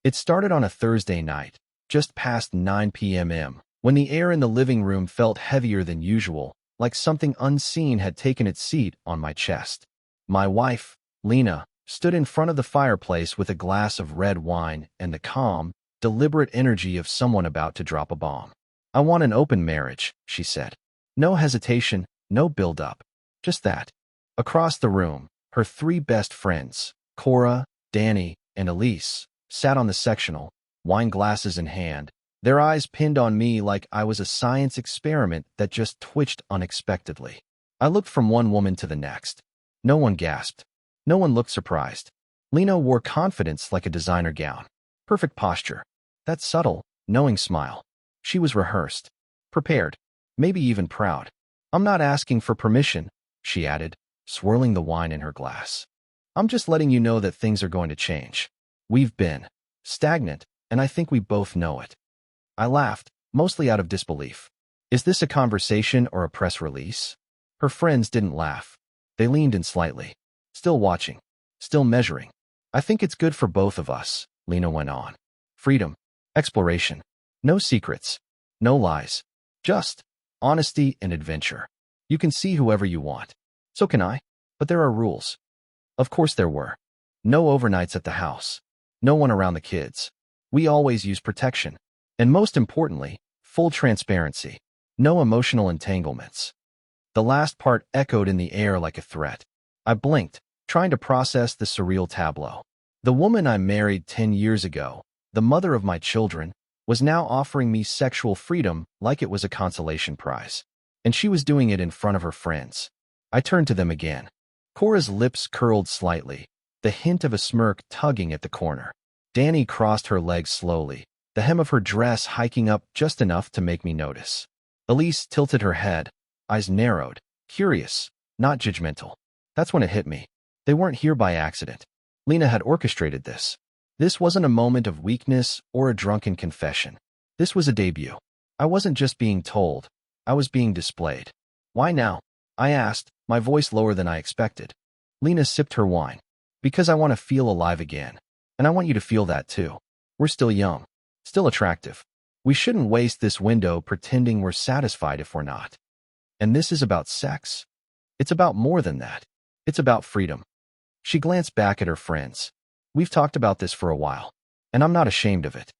It started on a Thursday night, just past 9 p.m., when the air in the living room felt heavier than usual, like something unseen had taken its seat on my chest. My wife, Lena, stood in front of the fireplace with a glass of red wine and the calm, deliberate energy of someone about to drop a bomb. "I want an open marriage," she said. No hesitation, no build-up. Just that. Across the room, her three best friends, Cora, Danny, and Elise, sat on the sectional, wine glasses in hand, their eyes pinned on me like I was a science experiment that just twitched unexpectedly. I looked from one woman to the next. No one gasped. No one looked surprised. Lena wore confidence like a designer gown. Perfect posture. That subtle, knowing smile. She was rehearsed. Prepared. Maybe even proud. "I'm not asking for permission," she added, swirling the wine in her glass. "I'm just letting you know that things are going to change. We've been stagnant, and I think we both know it." I laughed, mostly out of disbelief. Is this a conversation or a press release? Her friends didn't laugh. They leaned in slightly. Still watching. Still measuring. "I think it's good for both of us," Lena went on. "Freedom. Exploration. No secrets. No lies. Just honesty and adventure. You can see whoever you want. So can I. But there are rules." Of course there were. No overnights at the house. No one around the kids. We always use protection. And most importantly, full transparency. No emotional entanglements. The last part echoed in the air like a threat. I blinked, trying to process the surreal tableau. The woman I married 10 years ago, the mother of my children, was now offering me sexual freedom like it was a consolation prize. And she was doing it in front of her friends. I turned to them again. Cora's lips curled slightly, the hint of a smirk tugging at the corner. Danny crossed her legs slowly, the hem of her dress hiking up just enough to make me notice. Elise tilted her head, eyes narrowed, curious, not judgmental. That's when it hit me. They weren't here by accident. Lena had orchestrated this. This wasn't a moment of weakness or a drunken confession. This was a debut. I wasn't just being told. I was being displayed. "Why now?" I asked, my voice lower than I expected. Lena sipped her wine. "Because I want to feel alive again. And I want you to feel that too. We're still young. Still attractive. We shouldn't waste this window pretending we're satisfied if we're not. And this is about sex. It's about more than that. It's about freedom." She glanced back at her friends. "We've talked about this for a while, and I'm not ashamed of it."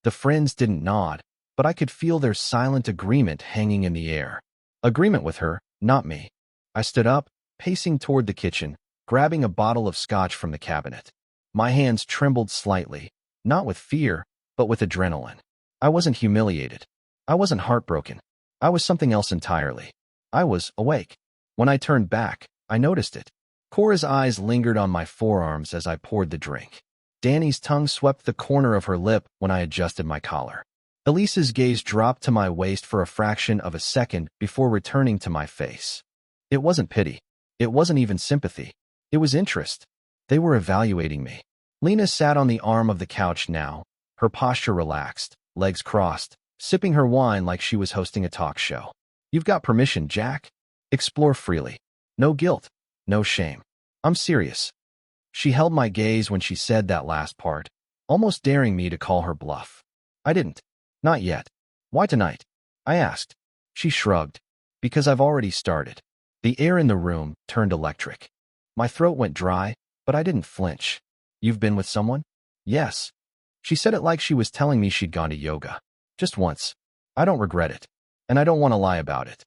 The friends didn't nod, but I could feel their silent agreement hanging in the air. Agreement with her, not me. I stood up, pacing toward the kitchen, grabbing a bottle of scotch from the cabinet. My hands trembled slightly, not with fear, but with adrenaline. I wasn't humiliated. I wasn't heartbroken. I was something else entirely. I was awake. When I turned back, I noticed it. Cora's eyes lingered on my forearms as I poured the drink. Danny's tongue swept the corner of her lip when I adjusted my collar. Elise's gaze dropped to my waist for a fraction of a second before returning to my face. It wasn't pity. It wasn't even sympathy. It was interest. They were evaluating me. Lena sat on the arm of the couch now, her posture relaxed, legs crossed, sipping her wine like she was hosting a talk show. "You've got permission, Jack. Explore freely. No guilt. No shame. I'm serious." She held my gaze when she said that last part, almost daring me to call her bluff. I didn't. Not yet. "Why tonight?" I asked. She shrugged. "Because I've already started." The air in the room turned electric. My throat went dry, but I didn't flinch. "You've been with someone?" "Yes." She said it like she was telling me she'd gone to yoga. "Just once. I don't regret it. And I don't want to lie about it."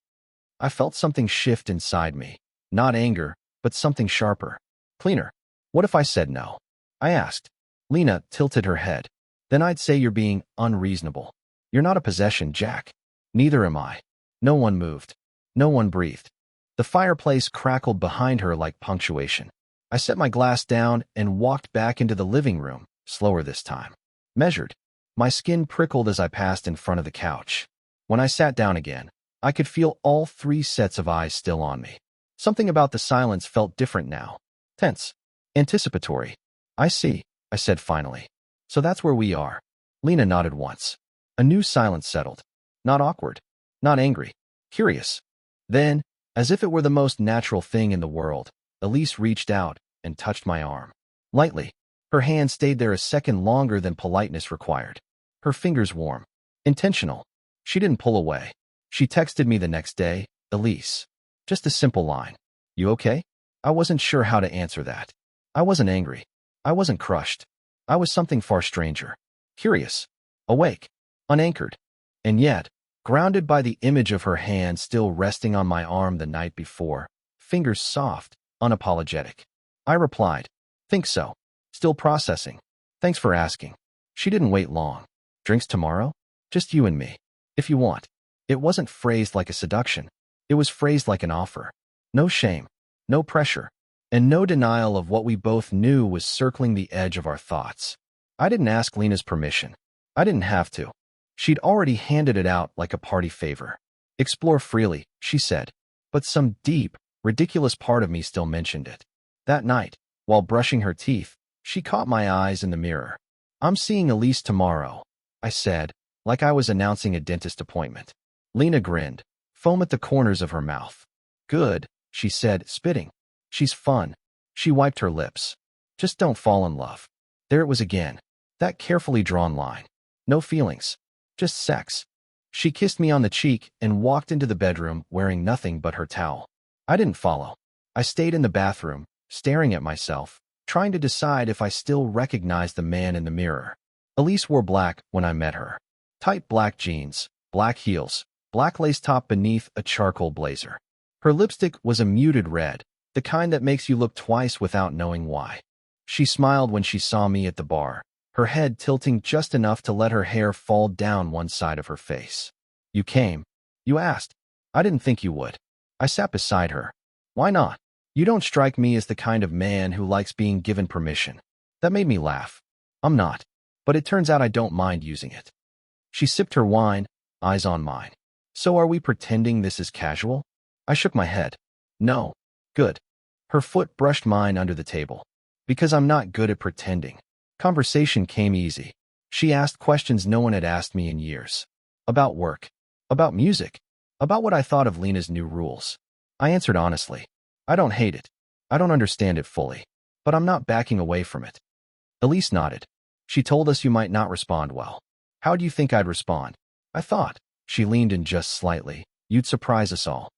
I felt something shift inside me. Not anger, but something sharper. Cleaner. "What if I said no?" I asked. Lena tilted her head. "Then I'd say you're being unreasonable. You're not a possession, Jack. Neither am I." No one moved. No one breathed. The fireplace crackled behind her like punctuation. I set my glass down and walked back into the living room, slower this time. Measured. My skin prickled as I passed in front of the couch. When I sat down again, I could feel all three sets of eyes still on me. Something about the silence felt different now. Tense. Anticipatory. "I see," I said finally. "So that's where we are." Lena nodded once. A new silence settled. Not awkward. Not angry. Curious. Then, as if it were the most natural thing in the world, Elise reached out and touched my arm. Lightly. Her hand stayed there a second longer than politeness required. Her fingers warm. Intentional. She didn't pull away. She texted me the next day, Elise. Just a simple line. You okay? I wasn't sure how to answer that. I wasn't angry. I wasn't crushed. I was something far stranger. Curious. Awake. Unanchored. And yet, grounded by the image of her hand still resting on my arm the night before, fingers soft, unapologetic. I replied, think so. Still processing. Thanks for asking. She didn't wait long. Drinks tomorrow? Just you and me. If you want. It wasn't phrased like a seduction. It was phrased like an offer. No shame. No pressure. And no denial of what we both knew was circling the edge of our thoughts. I didn't ask Lena's permission. I didn't have to. She'd already handed it out like a party favor. Explore freely, she said. But some deep, ridiculous part of me still mentioned it. That night, while brushing her teeth, she caught my eyes in the mirror. I'm seeing Elise tomorrow, I said, like I was announcing a dentist appointment. Lena grinned, foam at the corners of her mouth. Good, she said, spitting. She's fun. She wiped her lips. Just don't fall in love. There it was again. That carefully drawn line. No feelings. Just sex. She kissed me on the cheek and walked into the bedroom wearing nothing but her towel. I didn't follow. I stayed in the bathroom, staring at myself, trying to decide if I still recognized the man in the mirror. Elise wore black when I met her. Tight black jeans, black heels, black lace top beneath a charcoal blazer. Her lipstick was a muted red, the kind that makes you look twice without knowing why. She smiled when she saw me at the bar, her head tilting just enough to let her hair fall down one side of her face. You came. You asked. I didn't think you would. I sat beside her. Why not? You don't strike me as the kind of man who likes being given permission. That made me laugh. I'm not. But it turns out I don't mind using it. She sipped her wine, eyes on mine. So are we pretending this is casual? I shook my head. No. Good. Her foot brushed mine under the table. Because I'm not good at pretending. Conversation came easy. She asked questions no one had asked me in years. About work. About music. About what I thought of Lena's new rules. I answered honestly. I don't hate it. I don't understand it fully. But I'm not backing away from it. Elise nodded. She told us you might not respond well. How do you think I'd respond? I thought. She leaned in just slightly. You'd surprise us all.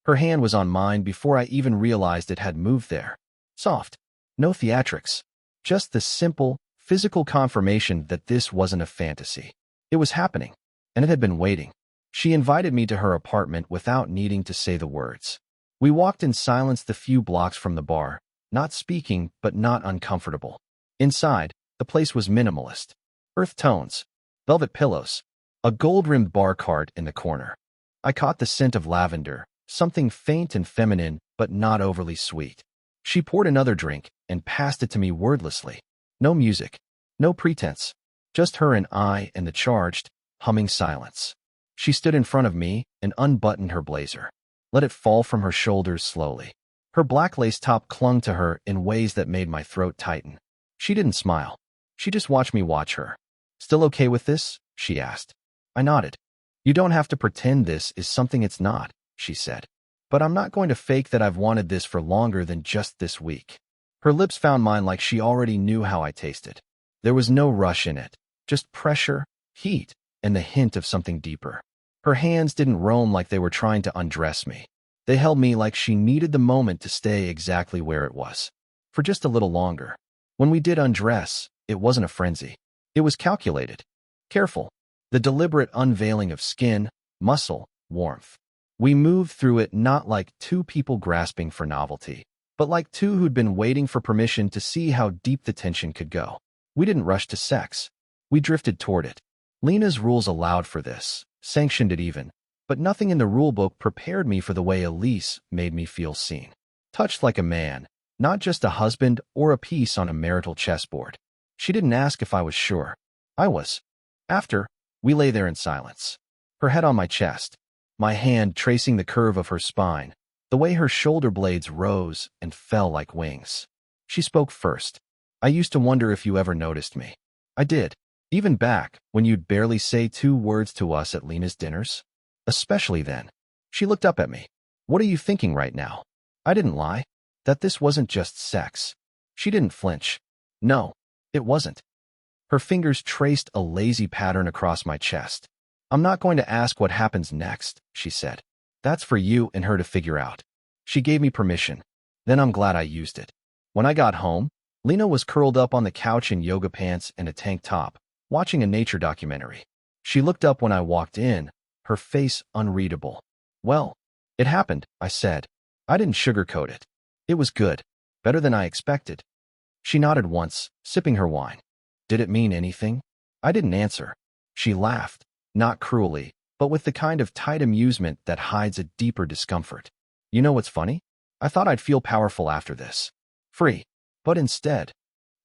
Her hand was on mine before I even realized it had moved there. Soft. No theatrics. Just the simple, physical confirmation that this wasn't a fantasy. It was happening. And it had been waiting. She invited me to her apartment without needing to say the words. We walked in silence the few blocks from the bar, not speaking but not uncomfortable. Inside, the place was minimalist. Earth tones. Velvet pillows. A gold-rimmed bar cart in the corner. I caught the scent of lavender, something faint and feminine but not overly sweet. She poured another drink and passed it to me wordlessly. No music. No pretense. Just her and I and the charged, humming silence. She stood in front of me and unbuttoned her blazer. Let it fall from her shoulders slowly. Her black lace top clung to her in ways that made my throat tighten. She didn't smile. She just watched me watch her. Still okay with this? She asked. I nodded. You don't have to pretend this is something it's not, she said. But I'm not going to fake that I've wanted this for longer than just this week. Her lips found mine like she already knew how I tasted. There was no rush in it, just pressure, heat, and the hint of something deeper. Her hands didn't roam like they were trying to undress me. They held me like she needed the moment to stay exactly where it was. For just a little longer. When we did undress, it wasn't a frenzy. It was calculated. Careful. The deliberate unveiling of skin, muscle, warmth. We moved through it not like two people grasping for novelty, but like two who'd been waiting for permission to see how deep the tension could go. We didn't rush to sex. We drifted toward it. Lena's rules allowed for this, sanctioned it even, but nothing in the rulebook prepared me for the way Elise made me feel seen. Touched like a man, not just a husband or a piece on a marital chessboard. She didn't ask if I was sure. I was. After, we lay there in silence. Her head on my chest, my hand tracing the curve of her spine, the way her shoulder blades rose and fell like wings. She spoke first. I used to wonder if you ever noticed me. I did. Even back when you'd barely say 2 words to us at Lena's dinners. Especially then. She looked up at me. What are you thinking right now? I didn't lie. That this wasn't just sex. She didn't flinch. No. It wasn't. Her fingers traced a lazy pattern across my chest. I'm not going to ask what happens next, she said. That's for you and her to figure out. She gave me permission. Then I'm glad I used it. When I got home, Lena was curled up on the couch in yoga pants and a tank top, watching a nature documentary. She looked up when I walked in, her face unreadable. Well, it happened, I said. I didn't sugarcoat it. It was good. Better than I expected. She nodded once, sipping her wine. Did it mean anything? I didn't answer. She laughed, not cruelly, but with the kind of tight amusement that hides a deeper discomfort. You know what's funny? I thought I'd feel powerful after this. Free. But instead,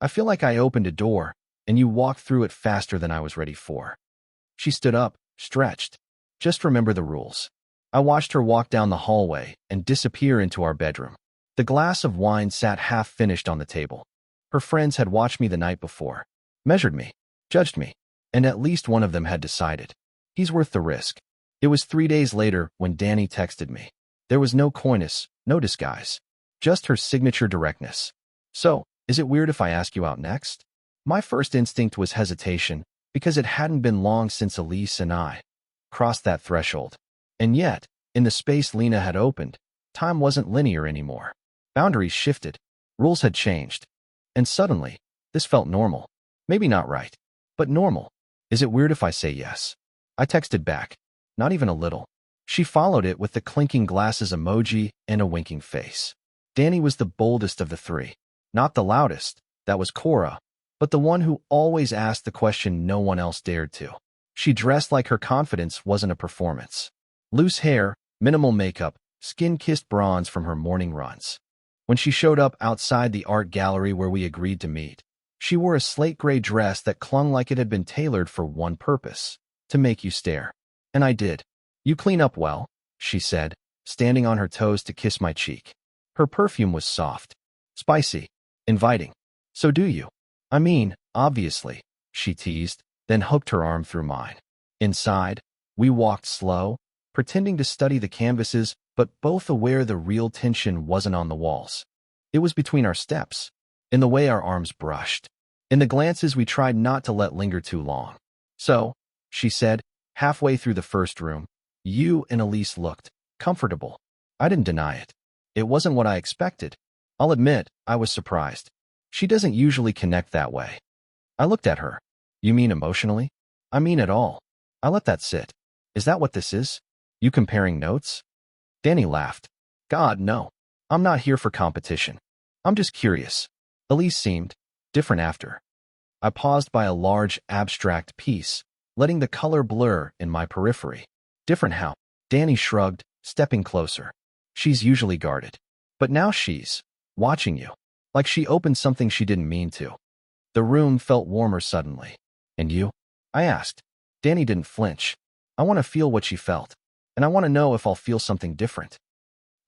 I feel like I opened a door, and you walked through it faster than I was ready for. She stood up, stretched. Just remember the rules. I watched her walk down the hallway and disappear into our bedroom. The glass of wine sat half-finished on the table. Her friends had watched me the night before, measured me, judged me, and at least one of them had decided. He's worth the risk. It was 3 days later when Danny texted me. There was no coyness, no disguise. Just her signature directness. So, is it weird if I ask you out next? My first instinct was hesitation, because it hadn't been long since Elise and I crossed that threshold. And yet, in the space Lena had opened, time wasn't linear anymore. Boundaries shifted. Rules had changed. And suddenly, this felt normal. Maybe not right, but normal. Is it weird if I say yes? I texted back. Not even a little. She followed it with the clinking glasses emoji and a winking face. Danny was the boldest of the three. Not the loudest, that was Cora, but the one who always asked the question no one else dared to. She dressed like her confidence wasn't a performance. Loose hair, minimal makeup, skin-kissed bronze from her morning runs. When she showed up outside the art gallery where we agreed to meet, she wore a slate-gray dress that clung like it had been tailored for one purpose, to make you stare. And I did. You clean up well, she said, standing on her toes to kiss my cheek. Her perfume was soft, spicy, inviting. So do you? I mean, obviously, she teased, then hooked her arm through mine. Inside, we walked slow, pretending to study the canvases, but both aware the real tension wasn't on the walls. It was between our steps, in the way our arms brushed, in the glances we tried not to let linger too long. So, she said, halfway through the first room, you and Elise looked comfortable. I didn't deny it. It wasn't what I expected. I'll admit, I was surprised. She doesn't usually connect that way. I looked at her. You mean emotionally? I mean it all. I let that sit. Is that what this is? You comparing notes? Danny laughed. God, no. I'm not here for competition. I'm just curious. Elise seemed different after. I paused by a large, abstract piece, letting the color blur in my periphery. Different how? Danny shrugged, stepping closer. She's usually guarded. But now she's watching you. Like she opened something she didn't mean to. The room felt warmer suddenly. And you? I asked. Danny didn't flinch. I want to feel what she felt. And I want to know if I'll feel something different.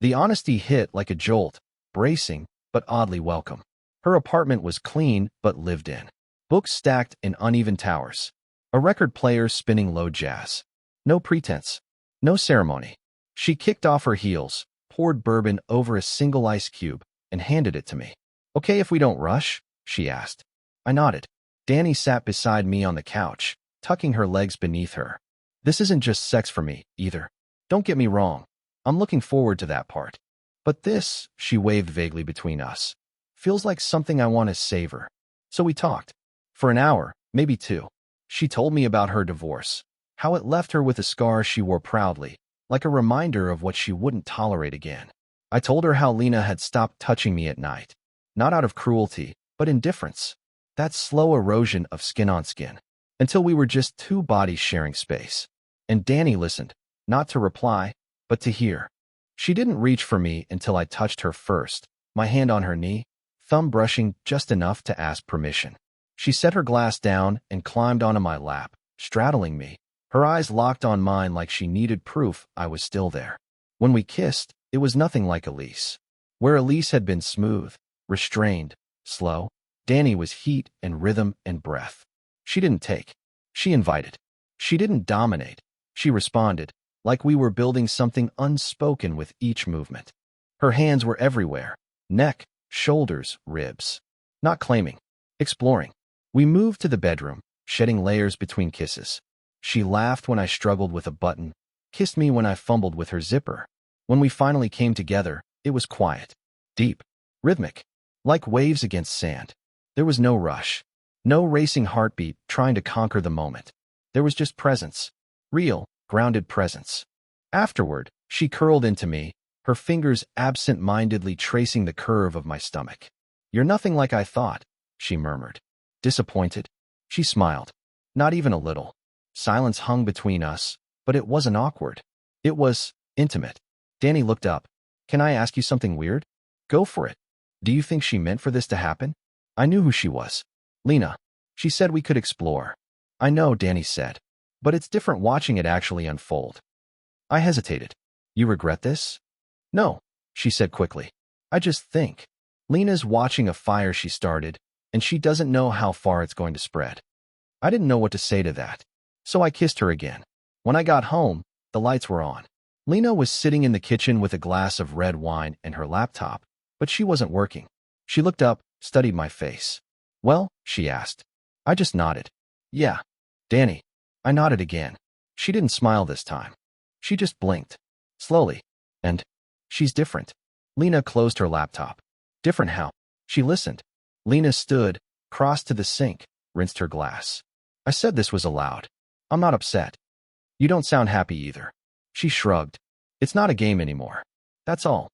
The honesty hit like a jolt, bracing, but oddly welcome. Her apartment was clean, but lived in. Books stacked in uneven towers. A record player spinning low jazz. No pretense. No ceremony. She kicked off her heels, poured bourbon over a single ice cube, and handed it to me. Okay if we don't rush? She asked. I nodded. Danny sat beside me on the couch, tucking her legs beneath her. This isn't just sex for me, either. Don't get me wrong. I'm looking forward to that part. But this, she waved vaguely between us, feels like something I want to savor. So we talked. For an hour, maybe two. She told me about her divorce, how it left her with a scar she wore proudly, like a reminder of what she wouldn't tolerate again. I told her how Lena had stopped touching me at night, not out of cruelty, but indifference. That slow erosion of skin on skin, until we were just two bodies sharing space. And Danny listened, not to reply, but to hear. She didn't reach for me until I touched her first, my hand on her knee, thumb brushing just enough to ask permission. She set her glass down and climbed onto my lap, straddling me, her eyes locked on mine like she needed proof I was still there. When we kissed, it was nothing like Elise. Where Elise had been smooth, restrained, slow, Danny was heat and rhythm and breath. She didn't take. She invited. She didn't dominate. She responded, like we were building something unspoken with each movement. Her hands were everywhere, neck, shoulders, ribs. Not claiming, exploring. We moved to the bedroom, shedding layers between kisses. She laughed when I struggled with a button, kissed me when I fumbled with her zipper. When we finally came together, it was quiet, deep, rhythmic, like waves against sand. There was no rush, no racing heartbeat trying to conquer the moment. There was just presence, real, grounded presence. Afterward, she curled into me, her fingers absent-mindedly tracing the curve of my stomach. "You're nothing like I thought," she murmured. Disappointed? She smiled. Not even a little. Silence hung between us, but it wasn't awkward. It was intimate. Danny looked up. "Can I ask you something weird?" "Go for it." "Do you think she meant for this to happen?" I knew who she was. "Lena. She said we could explore." "I know," Danny said. "But it's different watching it actually unfold." I hesitated. "You regret this?" "No," she said quickly. "I just think. Lena's watching a fire she started, and she doesn't know how far it's going to spread." I didn't know what to say to that. So I kissed her again. When I got home, the lights were on. Lena was sitting in the kitchen with a glass of red wine and her laptop, but she wasn't working. She looked up, studied my face. "Well?" she asked. I just nodded. "Yeah." "Danny." I nodded again. She didn't smile this time. She just blinked. Slowly. "And she's different." Lena closed her laptop. "Different how?" She listened. Lena stood, crossed to the sink, rinsed her glass. I said this was allowed. "I'm not upset." "You don't sound happy either." She shrugged. "It's not a game anymore. That's all."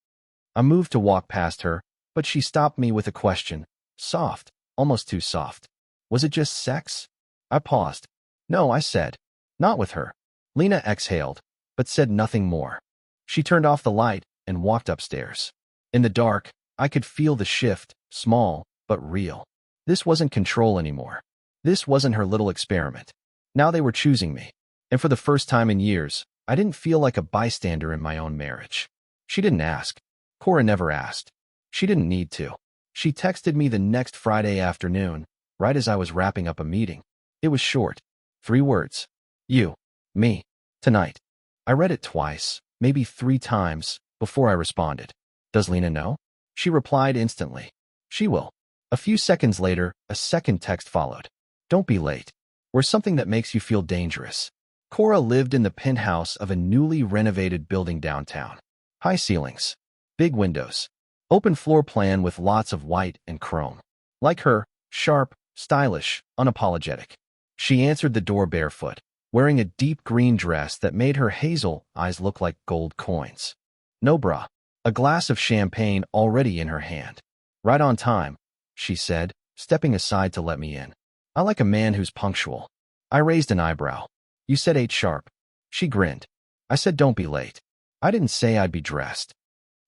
I moved to walk past her, but she stopped me with a question. Soft, almost too soft. "Was it just sex?" I paused. "No," I said. "Not with her." Lena exhaled, but said nothing more. She turned off the light and walked upstairs. In the dark, I could feel the shift, small, but real. This wasn't control anymore. This wasn't her little experiment. Now they were choosing me. And for the first time in years, I didn't feel like a bystander in my own marriage. She didn't ask. Cora never asked. She didn't need to. She texted me the next Friday afternoon, right as I was wrapping up a meeting. It was short. 3 words. "You. Me. Tonight." I read it twice, maybe 3 times, before I responded. "Does Lena know?" She replied instantly. "She will." A few seconds later, a second text followed. "Don't be late. Or something that makes you feel dangerous." Cora lived in the penthouse of a newly renovated building downtown. High ceilings. Big windows. Open floor plan with lots of white and chrome. Like her, sharp, stylish, unapologetic. She answered the door barefoot, wearing a deep green dress that made her hazel eyes look like gold coins. No bra. A glass of champagne already in her hand. "Right on time," she said, stepping aside to let me in. "I like a man who's punctual." I raised an eyebrow. "You said 8 sharp." She grinned. I said don't be late. I didn't say I'd be dressed.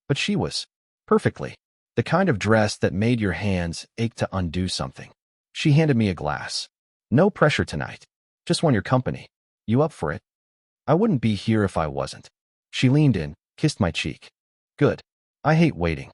But she was. Perfectly. The kind of dress that made your hands ache to undo something. She handed me a glass. "No pressure tonight. Just want your company. You up for it?" "I wouldn't be here if I wasn't." She leaned in, kissed my cheek. "Good. I hate waiting."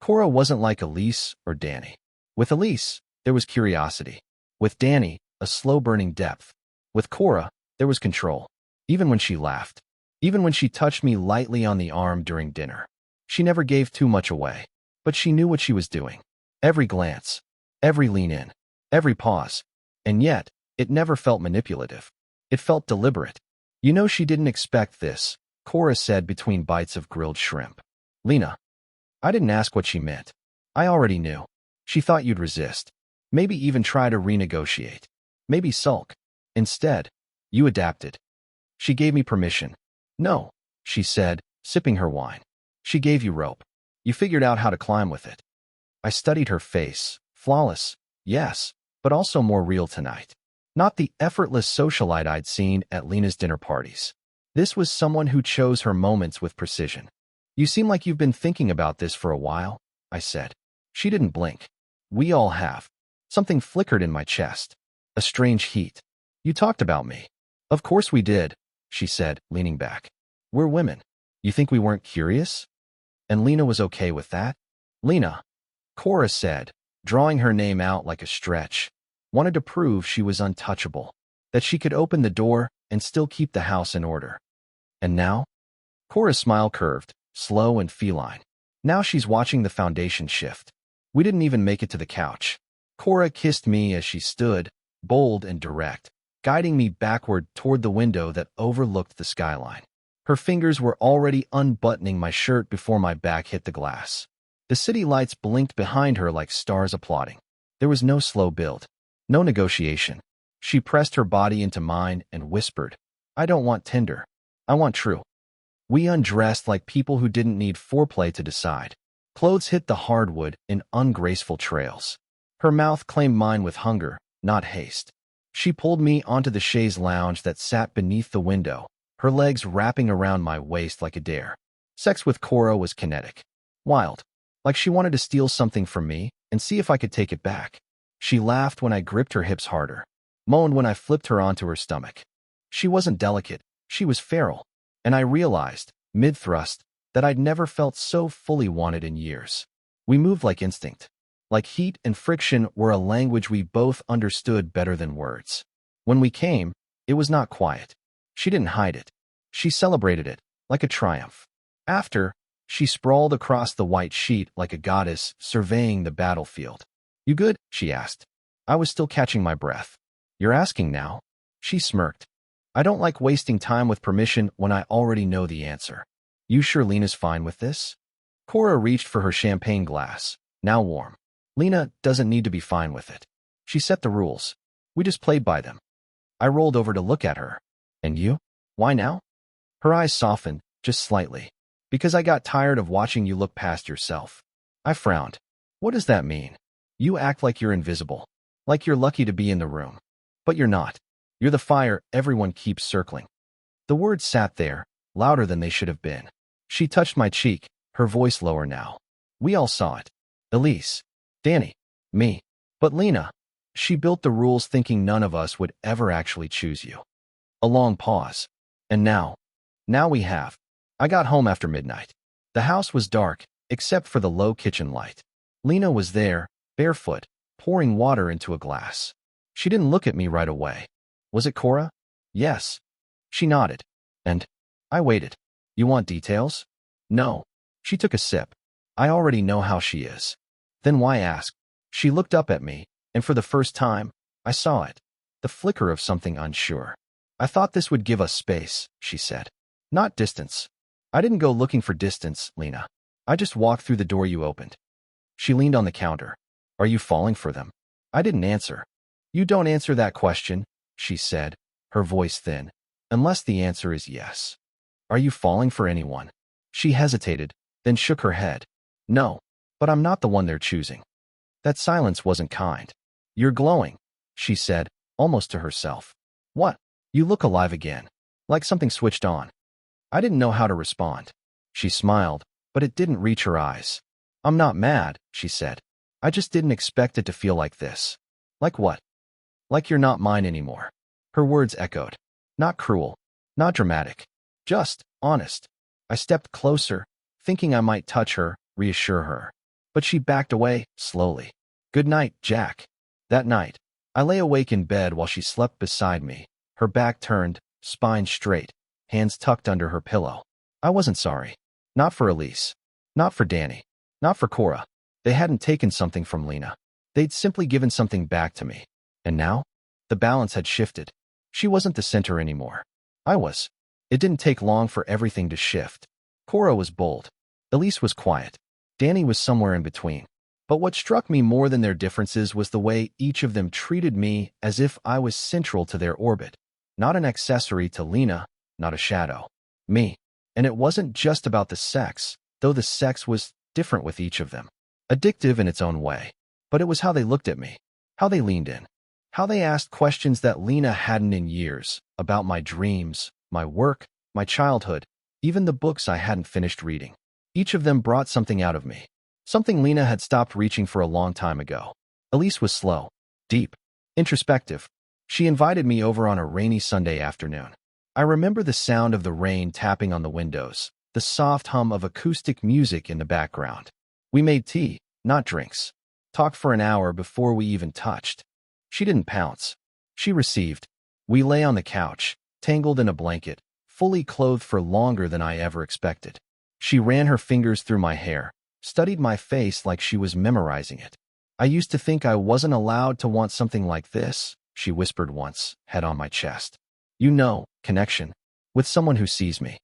Cora wasn't like Elise or Danny. With Elise, there was curiosity. With Danny, a slow-burning depth. With Cora, there was control. Even when she laughed. Even when she touched me lightly on the arm during dinner. She never gave too much away. But she knew what she was doing. Every glance. Every lean in. Every pause. And yet, it never felt manipulative. It felt deliberate. "You know she didn't expect this," Cora said between bites of grilled shrimp. "Lena." I didn't ask what she meant. I already knew. She thought you'd resist. Maybe even try to renegotiate. Maybe sulk. Instead, you adapted. She gave me permission. "No," she said, sipping her wine. "She gave you rope. You figured out how to climb with it." I studied her face. Flawless, yes, but also more real tonight. Not the effortless socialite I'd seen at Lena's dinner parties. This was someone who chose her moments with precision. "You seem like you've been thinking about this for a while," I said. She didn't blink. "We all have." Something flickered in my chest. A strange heat. "You talked about me." "Of course we did," she said, leaning back. "We're women. You think we weren't curious?" And Lena was okay with that? Lena, Cora said, drawing her name out like a stretch, wanted to prove she was untouchable, that she could open the door and still keep the house in order. And now? Cora's smile curved, slow and feline. Now she's watching the foundation shift. We didn't even make it to the couch. Cora kissed me as she stood, bold and direct, guiding me backward toward the window that overlooked the skyline. Her fingers were already unbuttoning my shirt before my back hit the glass. The city lights blinked behind her like stars applauding. There was no slow build, no negotiation. She pressed her body into mine and whispered, "I don't want Tinder. I want true." We undressed like people who didn't need foreplay to decide. Clothes hit the hardwood in ungraceful trails. Her mouth claimed mine with hunger, not haste. She pulled me onto the chaise lounge that sat beneath the window, her legs wrapping around my waist like a dare. Sex with Cora was kinetic, wild, like she wanted to steal something from me and see if I could take it back. She laughed when I gripped her hips harder, moaned when I flipped her onto her stomach. She wasn't delicate, she was feral, and I realized, mid-thrust, that I'd never felt so fully wanted in years. We moved like instinct. Like heat and friction were a language we both understood better than words. When we came, it was not quiet. She didn't hide it. She celebrated it, like a triumph. After, she sprawled across the white sheet like a goddess surveying the battlefield. "You good?" she asked. I was still catching my breath. "You're asking now?" She smirked. "I don't like wasting time with permission when I already know the answer." "You sure Lena's fine with this?" Cora reached for her champagne glass, now warm. "Lena doesn't need to be fine with it. She set the rules. We just played by them." I rolled over to look at her. "And you? Why now?" Her eyes softened, just slightly. "Because I got tired of watching you look past yourself." I frowned. "What does that mean?" "You act like you're invisible. Like you're lucky to be in the room. But you're not. You're the fire everyone keeps circling." The words sat there, louder than they should have been. She touched my cheek, her voice lower now. "We all saw it. Elise. Danny. Me. But Lena. She built the rules thinking none of us would ever actually choose you." A long pause. "And now we have." I got home after midnight. The house was dark, except for the low kitchen light. Lena was there, barefoot, pouring water into a glass. She didn't look at me right away. "Was it Cora?" "Yes." She nodded. "And?" I waited. "You want details?" "No." She took a sip. "I already know how she is." "Then why ask?" She looked up at me, and for the first time, I saw it. The flicker of something unsure. "I thought this would give us space," she said. "Not distance." "I didn't go looking for distance, Lena. I just walked through the door you opened." She leaned on the counter. "Are you falling for them?" I didn't answer. "You don't answer that question," she said, her voice thin, "unless the answer is yes." "Are you falling for anyone?" She hesitated, then shook her head. "No, but I'm not the one they're choosing." That silence wasn't kind. "You're glowing," she said, almost to herself. "What?" "You look alive again. Like something switched on." I didn't know how to respond. She smiled, but it didn't reach her eyes. "I'm not mad," she said. "I just didn't expect it to feel like this." "Like what?" "Like you're not mine anymore." Her words echoed. Not cruel, not dramatic, just honest. I stepped closer, thinking I might touch her, reassure her. But she backed away, slowly. "Good night, Jack." That night, I lay awake in bed while she slept beside me, her back turned, spine straight, hands tucked under her pillow. I wasn't sorry. Not for Elise. Not for Danny. Not for Cora. They hadn't taken something from Lena. They'd simply given something back to me. And now? The balance had shifted. She wasn't the center anymore. I was. It didn't take long for everything to shift. Cora was bold. Elise was quiet. Danny was somewhere in between. But what struck me more than their differences was the way each of them treated me as if I was central to their orbit. Not an accessory to Lena, not a shadow. Me. And it wasn't just about the sex, though the sex was different with each of them. Addictive in its own way. But it was how they looked at me. How they leaned in. How they asked questions that Lena hadn't in years, about my dreams, my work, my childhood, even the books I hadn't finished reading. Each of them brought something out of me. Something Lena had stopped reaching for a long time ago. Elise was slow, deep, introspective. She invited me over on a rainy Sunday afternoon. I remember the sound of the rain tapping on the windows, the soft hum of acoustic music in the background. We made tea, not drinks. Talked for an hour before we even touched. She didn't pounce. She received. We lay on the couch, tangled in a blanket, fully clothed for longer than I ever expected. She ran her fingers through my hair, studied my face like she was memorizing it. I used to think I wasn't allowed to want something like this, she whispered once, head on my chest. You know, connection. With someone who sees me.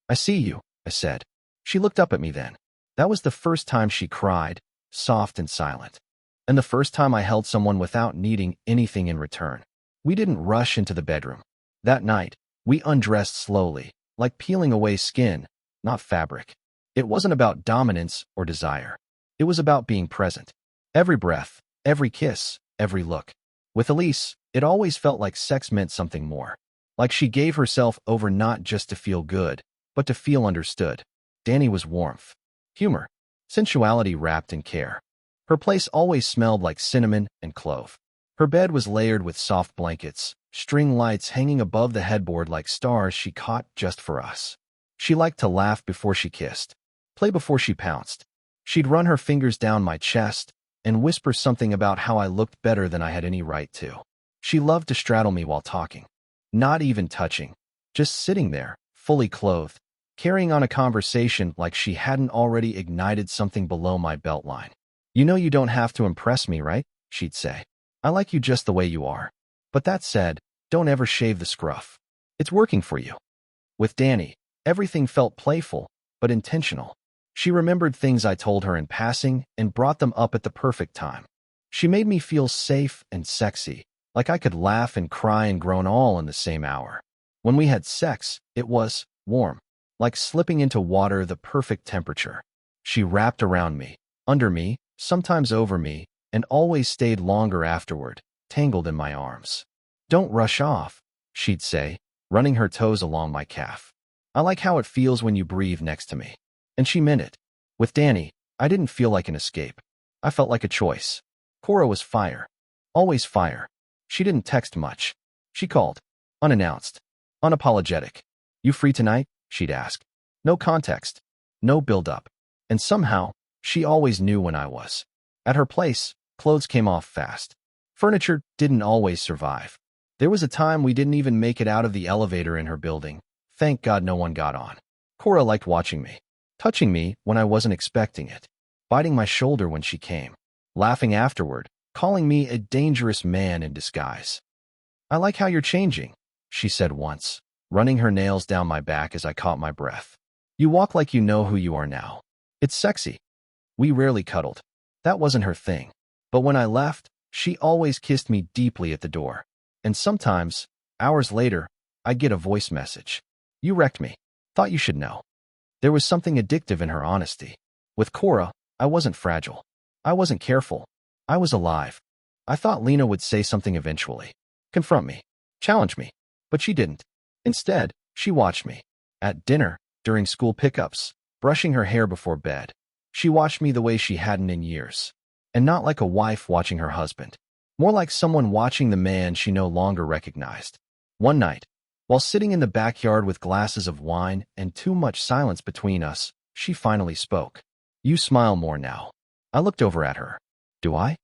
I see you, I said. She looked up at me then. That was the first time she cried, soft and silent. And the first time I held someone without needing anything in return. We didn't rush into the bedroom. That night, we undressed slowly, like peeling away skin, not fabric. It wasn't about dominance or desire. It was about being present. Every breath, every kiss, every look. With Elise, it always felt like sex meant something more. Like she gave herself over not just to feel good, but to feel understood. Danny was warmth, humor, sensuality wrapped in care. Her place always smelled like cinnamon and clove. Her bed was layered with soft blankets, string lights hanging above the headboard like stars she caught just for us. She liked to laugh before she kissed, play before she pounced. She'd run her fingers down my chest and whisper something about how I looked better than I had any right to. She loved to straddle me while talking, not even touching, just sitting there, fully clothed, carrying on a conversation like she hadn't already ignited something below my belt line. You know you don't have to impress me, right? She'd say. I like you just the way you are. But that said, don't ever shave the scruff. It's working for you. With Danny, everything felt playful, but intentional. She remembered things I told her in passing and brought them up at the perfect time. She made me feel safe and sexy, like I could laugh and cry and groan all in the same hour. When we had sex, it was warm, like slipping into water, the perfect temperature. She wrapped around me, under me, sometimes over me, and always stayed longer afterward, tangled in my arms. Don't rush off, she'd say, running her toes along my calf. I like how it feels when you breathe next to me. And she meant it. With Danny, I didn't feel like an escape. I felt like a choice. Cora was fire. Always fire. She didn't text much. She called. Unannounced. Unapologetic. You free tonight? She'd ask. No context. No build-up. And somehow, she always knew when I was. At her place, clothes came off fast. Furniture didn't always survive. There was a time we didn't even make it out of the elevator in her building. Thank God no one got on. Cora liked watching me. Touching me when I wasn't expecting it, biting my shoulder when she came, laughing afterward, calling me a dangerous man in disguise. I like how you're changing, she said once, running her nails down my back as I caught my breath. You walk like you know who you are now. It's sexy. We rarely cuddled. That wasn't her thing. But when I left, she always kissed me deeply at the door. And sometimes, hours later, I'd get a voice message. You wrecked me. Thought you should know. There was something addictive in her honesty. With Cora, I wasn't fragile. I wasn't careful. I was alive. I thought Lena would say something eventually. Confront me. Challenge me. But she didn't. Instead, she watched me. At dinner, during school pickups, brushing her hair before bed. She watched me the way she hadn't in years. And not like a wife watching her husband. More like someone watching the man she no longer recognized. One night, while sitting in the backyard with glasses of wine and too much silence between us, she finally spoke. You smile more now. I looked over at her. Do I?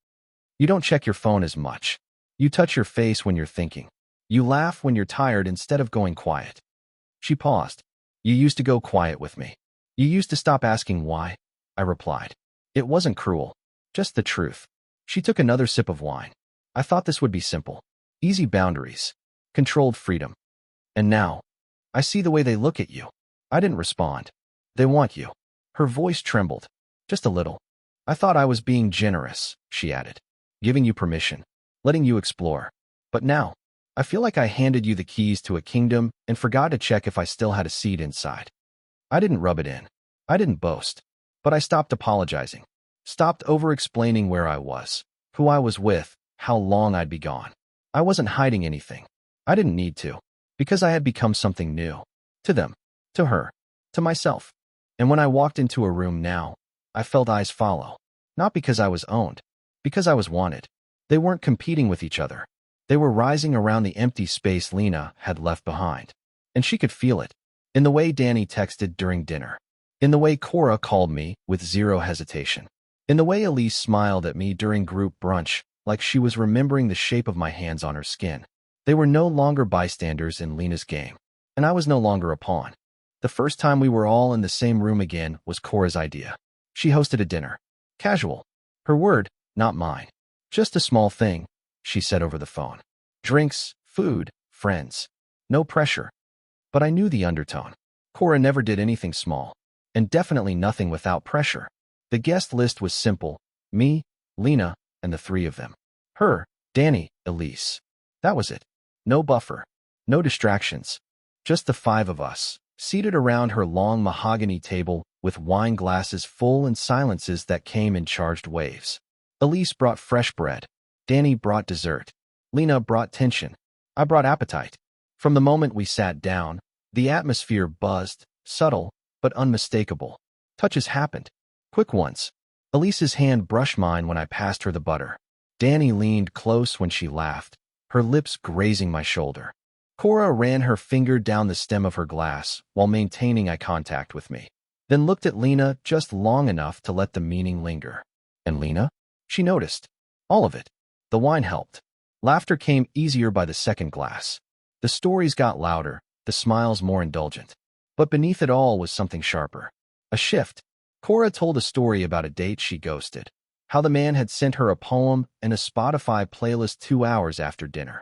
You don't check your phone as much. You touch your face when you're thinking. You laugh when you're tired instead of going quiet. She paused. You used to go quiet with me. You used to stop asking why, I replied. It wasn't cruel, just the truth. She took another sip of wine. I thought this would be simple. Easy boundaries. Controlled freedom. And now, I see the way they look at you. I didn't respond. They want you. Her voice trembled. Just a little. I thought I was being generous, she added. Giving you permission. Letting you explore. But now, I feel like I handed you the keys to a kingdom and forgot to check if I still had a seat inside. I didn't rub it in. I didn't boast. But I stopped apologizing. Stopped over-explaining where I was, who I was with, how long I'd be gone. I wasn't hiding anything. I didn't need to. Because I had become something new. To them. To her. To myself. And when I walked into a room now, I felt eyes follow. Not because I was owned. Because I was wanted. They weren't competing with each other. They were rising around the empty space Lena had left behind. And she could feel it. In the way Danny texted during dinner. In the way Cora called me with zero hesitation. In the way Elise smiled at me during group brunch, like she was remembering the shape of my hands on her skin. They were no longer bystanders in Lena's game, and I was no longer a pawn. The first time we were all in the same room again was Cora's idea. She hosted a dinner. Casual. Her word, not mine. Just a small thing, she said over the phone. Drinks, food, friends. No pressure. But I knew the undertone. Cora never did anything small. And definitely nothing without pressure. The guest list was simple. Me, Lena, and the three of them. Her, Danny, Elise. That was it. No buffer. No distractions. Just the five of us, seated around her long mahogany table with wine glasses full and silences that came in charged waves. Elise brought fresh bread. Danny brought dessert. Lena brought tension. I brought appetite. From the moment we sat down, the atmosphere buzzed, subtle, but unmistakable. Touches happened. Quick ones. Elise's hand brushed mine when I passed her the butter. Danny leaned close when she laughed, her lips grazing my shoulder. Cora ran her finger down the stem of her glass while maintaining eye contact with me, then looked at Lena just long enough to let the meaning linger. And Lena? She noticed. All of it. The wine helped. Laughter came easier by the second glass. The stories got louder, the smiles more indulgent. But beneath it all was something sharper. A shift. Cora told a story about a date she ghosted. How the man had sent her a poem and a Spotify playlist 2 hours after dinner.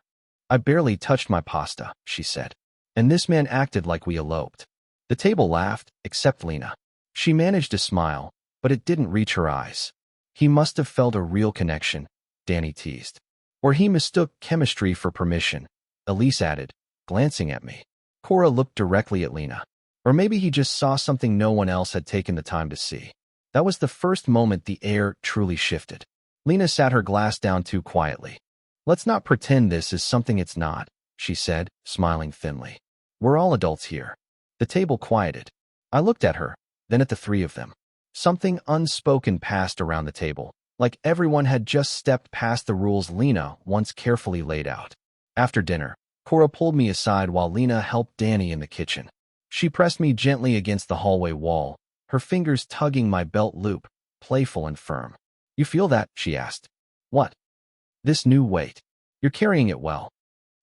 I barely touched my pasta, she said. And this man acted like we eloped. The table laughed, except Lena. She managed to smile, but it didn't reach her eyes. He must have felt a real connection, Danny teased. Or he mistook chemistry for permission, Elise added, glancing at me. Cora looked directly at Lena. Or maybe he just saw something no one else had taken the time to see. That was the first moment the air truly shifted. Lena sat her glass down too quietly. Let's not pretend this is something it's not, she said, smiling thinly. We're all adults here. The table quieted. I looked at her, then at the three of them. Something unspoken passed around the table, like everyone had just stepped past the rules Lena once carefully laid out. After dinner, Cora pulled me aside while Lena helped Danny in the kitchen. She pressed me gently against the hallway wall, her fingers tugging my belt loop, playful and firm. You feel that? She asked. What? This new weight. You're carrying it well.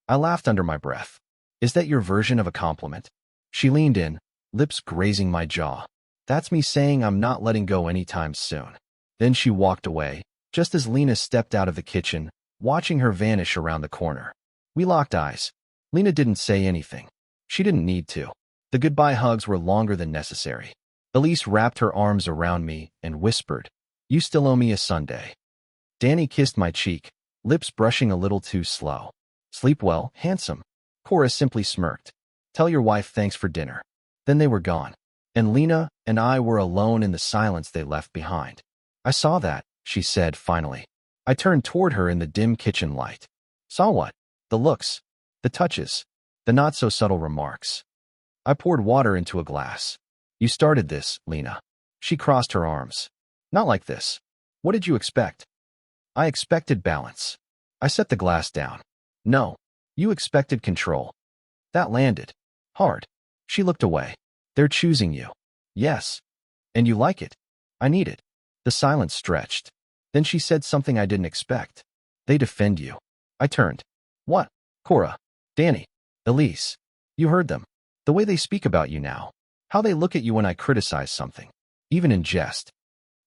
I laughed under my breath. Is that your version of a compliment? She leaned in, lips grazing my jaw. That's me saying I'm not letting go anytime soon. Then she walked away, just as Lena stepped out of the kitchen, watching her vanish around the corner. We locked eyes. Lena didn't say anything. She didn't need to. The goodbye hugs were longer than necessary. Elise wrapped her arms around me and whispered, You still owe me a sundae. Danny kissed my cheek, lips brushing a little too slow. Sleep well, handsome. Cora simply smirked. Tell your wife thanks for dinner. Then they were gone. And Lena and I were alone in the silence they left behind. I saw that, she said finally. I turned toward her in the dim kitchen light. Saw what? The looks. The touches. The not-so-subtle remarks. I poured water into a glass. You started this, Lena. She crossed her arms. Not like this. What did you expect? I expected balance. I set the glass down. No. You expected control. That landed. Hard. She looked away. They're choosing you. Yes. And you like it. I need it. The silence stretched. Then she said something I didn't expect. They defend you. I turned. What? Cora. Danny. Elise. You heard them. The way they speak about you now. How they look at you when I criticize something. Even in jest.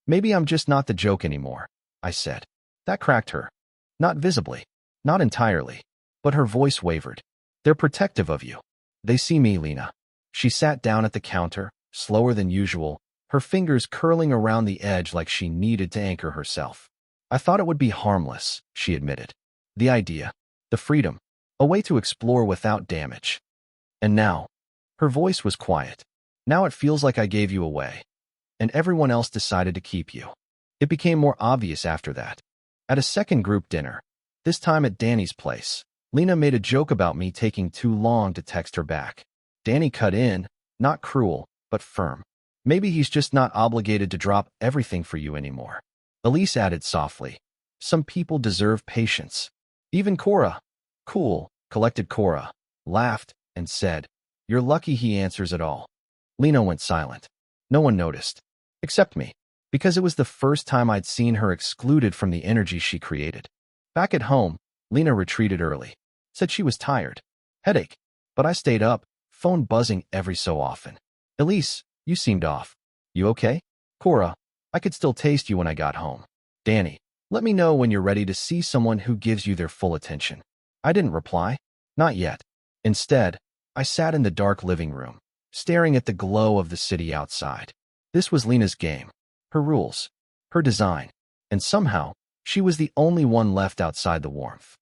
Maybe I'm just not the joke anymore, I said. That cracked her. Not visibly. Not entirely. But her voice wavered. They're protective of you. They see me, Lena. She sat down at the counter, slower than usual, her fingers curling around the edge like she needed to anchor herself. I thought it would be harmless, she admitted. The idea. The freedom. A way to explore without damage. And now, her voice was quiet. Now it feels like I gave you away. And everyone else decided to keep you. It became more obvious after that. At a second group dinner, this time at Danny's place, Lena made a joke about me taking too long to text her back. Danny cut in, not cruel, but firm. Maybe he's just not obligated to drop everything for you anymore. Elise added softly. Some people deserve patience. Even Cora. Cool, collected Cora, laughed, and said, You're lucky he answers at all. Lena went silent. No one noticed. Except me. Because it was the first time I'd seen her excluded from the energy she created. Back at home, Lena retreated early. Said she was tired. Headache. But I stayed up, phone buzzing every so often. Elise, you seemed off. You okay? Cora, I could still taste you when I got home. Danny, Let me know when you're ready to see someone who gives you their full attention. I didn't reply. Not yet. Instead, I sat in the dark living room, staring at the glow of the city outside. This was Lena's game, her rules, her design, and somehow, she was the only one left outside the warmth.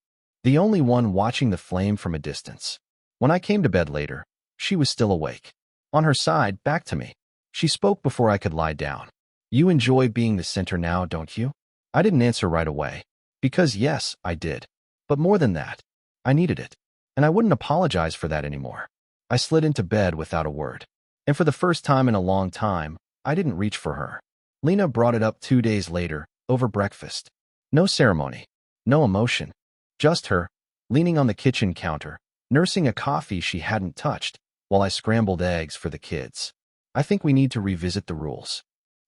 The only one watching the flame from a distance. When I came to bed later, she was still awake. On her side, back to me. She spoke before I could lie down. You enjoy being the center now, don't you? I didn't answer right away. Because yes, I did. But more than that, I needed it. And I wouldn't apologize for that anymore. I slid into bed without a word. And for the first time in a long time, I didn't reach for her. Lena brought it up 2 days later, over breakfast. No ceremony. No emotion. Just her, leaning on the kitchen counter, nursing a coffee she hadn't touched, while I scrambled eggs for the kids. I think we need to revisit the rules.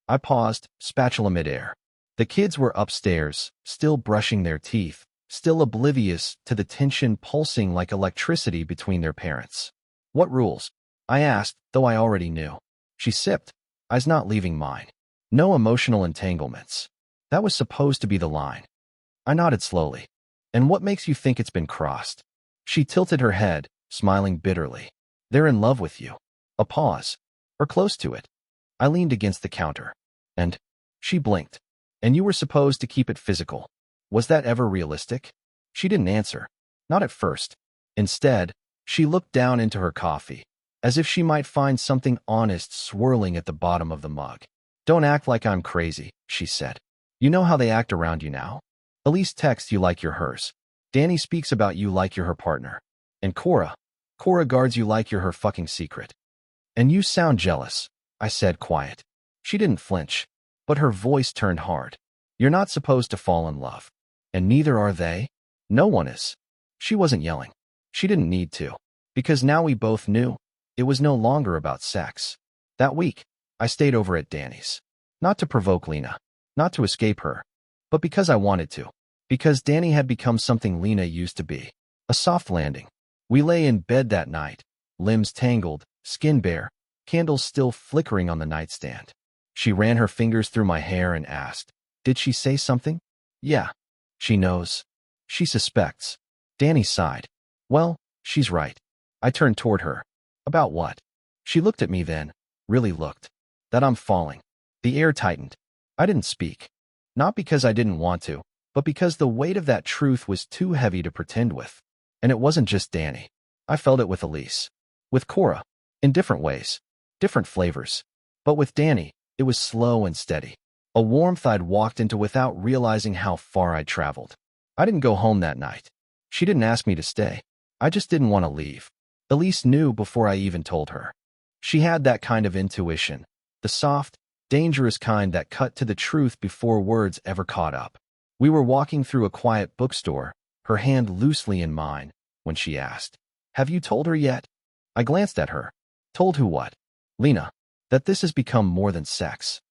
I paused, spatula midair. The kids were upstairs, still brushing their teeth, still oblivious to the tension pulsing like electricity between their parents. What rules? I asked, though I already knew. She sipped, eyes not leaving mine. No emotional entanglements. That was supposed to be the line. I nodded slowly. And what makes you think it's been crossed? She tilted her head, smiling bitterly. They're in love with you. A pause. Or close to it. I leaned against the counter. And she blinked. And you were supposed to keep it physical. Was that ever realistic? She didn't answer. Not at first. Instead, she looked down into her coffee, as if she might find something honest swirling at the bottom of the mug. Don't act like I'm crazy, she said. You know how they act around you now? Elise texts you like you're hers. Danny speaks about you like you're her partner. And Cora guards you like you're her fucking secret. And you sound jealous, I said quiet. She didn't flinch, but her voice turned hard. You're not supposed to fall in love. And neither are they. No one is. She wasn't yelling. She didn't need to. Because now we both knew. It was no longer about sex. That week, I stayed over at Danny's. Not to provoke Lena. Not to escape her. But because I wanted to. Because Danny had become something Lena used to be. A soft landing. We lay in bed that night. Limbs tangled, skin bare, candles still flickering on the nightstand. She ran her fingers through my hair and asked, did she say something? Yeah. She knows. She suspects. Danny sighed. Well, she's right. I turned toward her. About what? She looked at me then, really looked. That I'm falling. The air tightened. I didn't speak. Not because I didn't want to, but because the weight of that truth was too heavy to pretend with. And it wasn't just Danny. I felt it with Elise. With Cora. In different ways. Different flavors. But with Danny, it was slow and steady. A warmth I'd walked into without realizing how far I'd traveled. I didn't go home that night. She didn't ask me to stay. I just didn't want to leave. Elise knew before I even told her. She had that kind of intuition. The soft, dangerous kind that cut to the truth before words ever caught up. We were walking through a quiet bookstore, her hand loosely in mine, when she asked, have you told her yet? I glanced at her. Told who what? Lena. That this has become more than sex.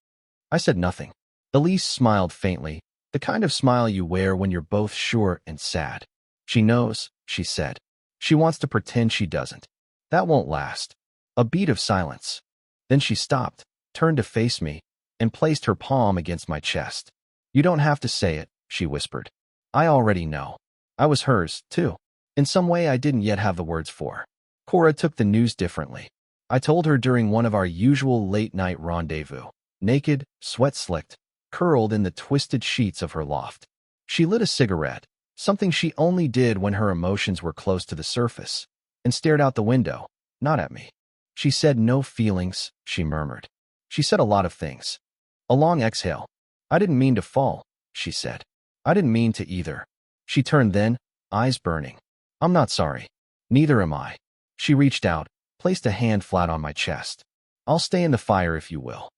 I said nothing. Elise smiled faintly, the kind of smile you wear when you're both sure and sad. She knows, she said. She wants to pretend she doesn't. That won't last. A beat of silence. Then she stopped, turned to face me, and placed her palm against my chest. You don't have to say it, she whispered. I already know. I was hers, too. In some way I didn't yet have the words for. Cora took the news differently. I told her during one of our usual late-night rendezvous. Naked, sweat-slicked, curled in the twisted sheets of her loft. She lit a cigarette, something she only did when her emotions were close to the surface, and stared out the window, not at me. She said no feelings, she murmured. She said a lot of things. A long exhale. I didn't mean to fall, she said. I didn't mean to either. She turned then, eyes burning. I'm not sorry. Neither am I. She reached out, placed a hand flat on my chest. I'll stay in the fire if you will.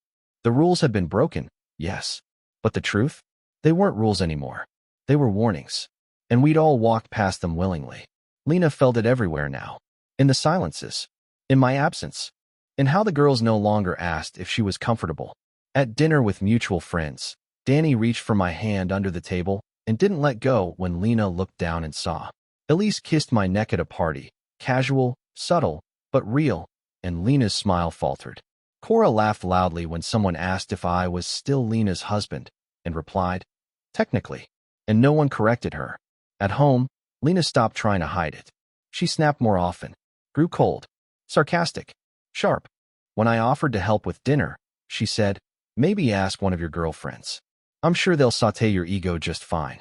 The rules had been broken, yes. But the truth? They weren't rules anymore. They were warnings. And we'd all walked past them willingly. Lena felt it everywhere now. In the silences. In my absence. In how the girls no longer asked if she was comfortable. At dinner with mutual friends, Danny reached for my hand under the table and didn't let go when Lena looked down and saw. Elise kissed my neck at a party. Casual, subtle, but real, and Lena's smile faltered. Cora laughed loudly when someone asked if I was still Lena's husband, and replied, technically. And no one corrected her. At home, Lena stopped trying to hide it. She snapped more often, grew cold, sarcastic, sharp. When I offered to help with dinner, she said, maybe ask one of your girlfriends. I'm sure they'll sauté your ego just fine.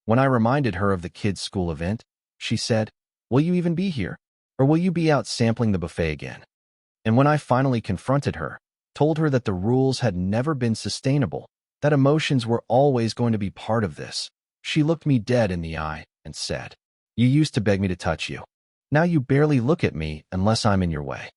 When I reminded her of the kids' school event, she said, will you even be here? Or will you be out sampling the buffet again? And when I finally confronted her, told her that the rules had never been sustainable, that emotions were always going to be part of this, she looked me dead in the eye and said, you used to beg me to touch you. Now you barely look at me unless I'm in your way.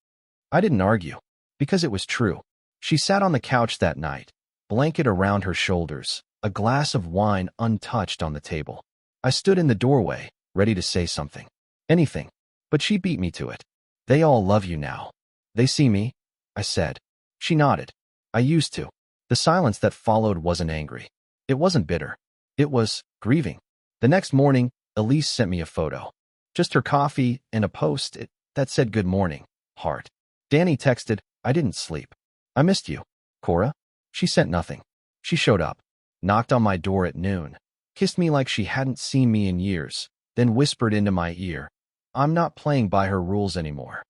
I didn't argue, because it was true. She sat on the couch that night, blanket around her shoulders, a glass of wine untouched on the table. I stood in the doorway, ready to say something. Anything. But she beat me to it. They all love you now. They see me, I said. She nodded. I used to. The silence that followed wasn't angry. It wasn't bitter. It was grieving. The next morning, Elise sent me a photo. Just her coffee and a post-it that said good morning, heart. Danny texted, I didn't sleep. I missed you. Cora? She sent nothing. She showed up, knocked on my door at noon, kissed me like she hadn't seen me in years, then whispered into my ear, I'm not playing by her rules anymore.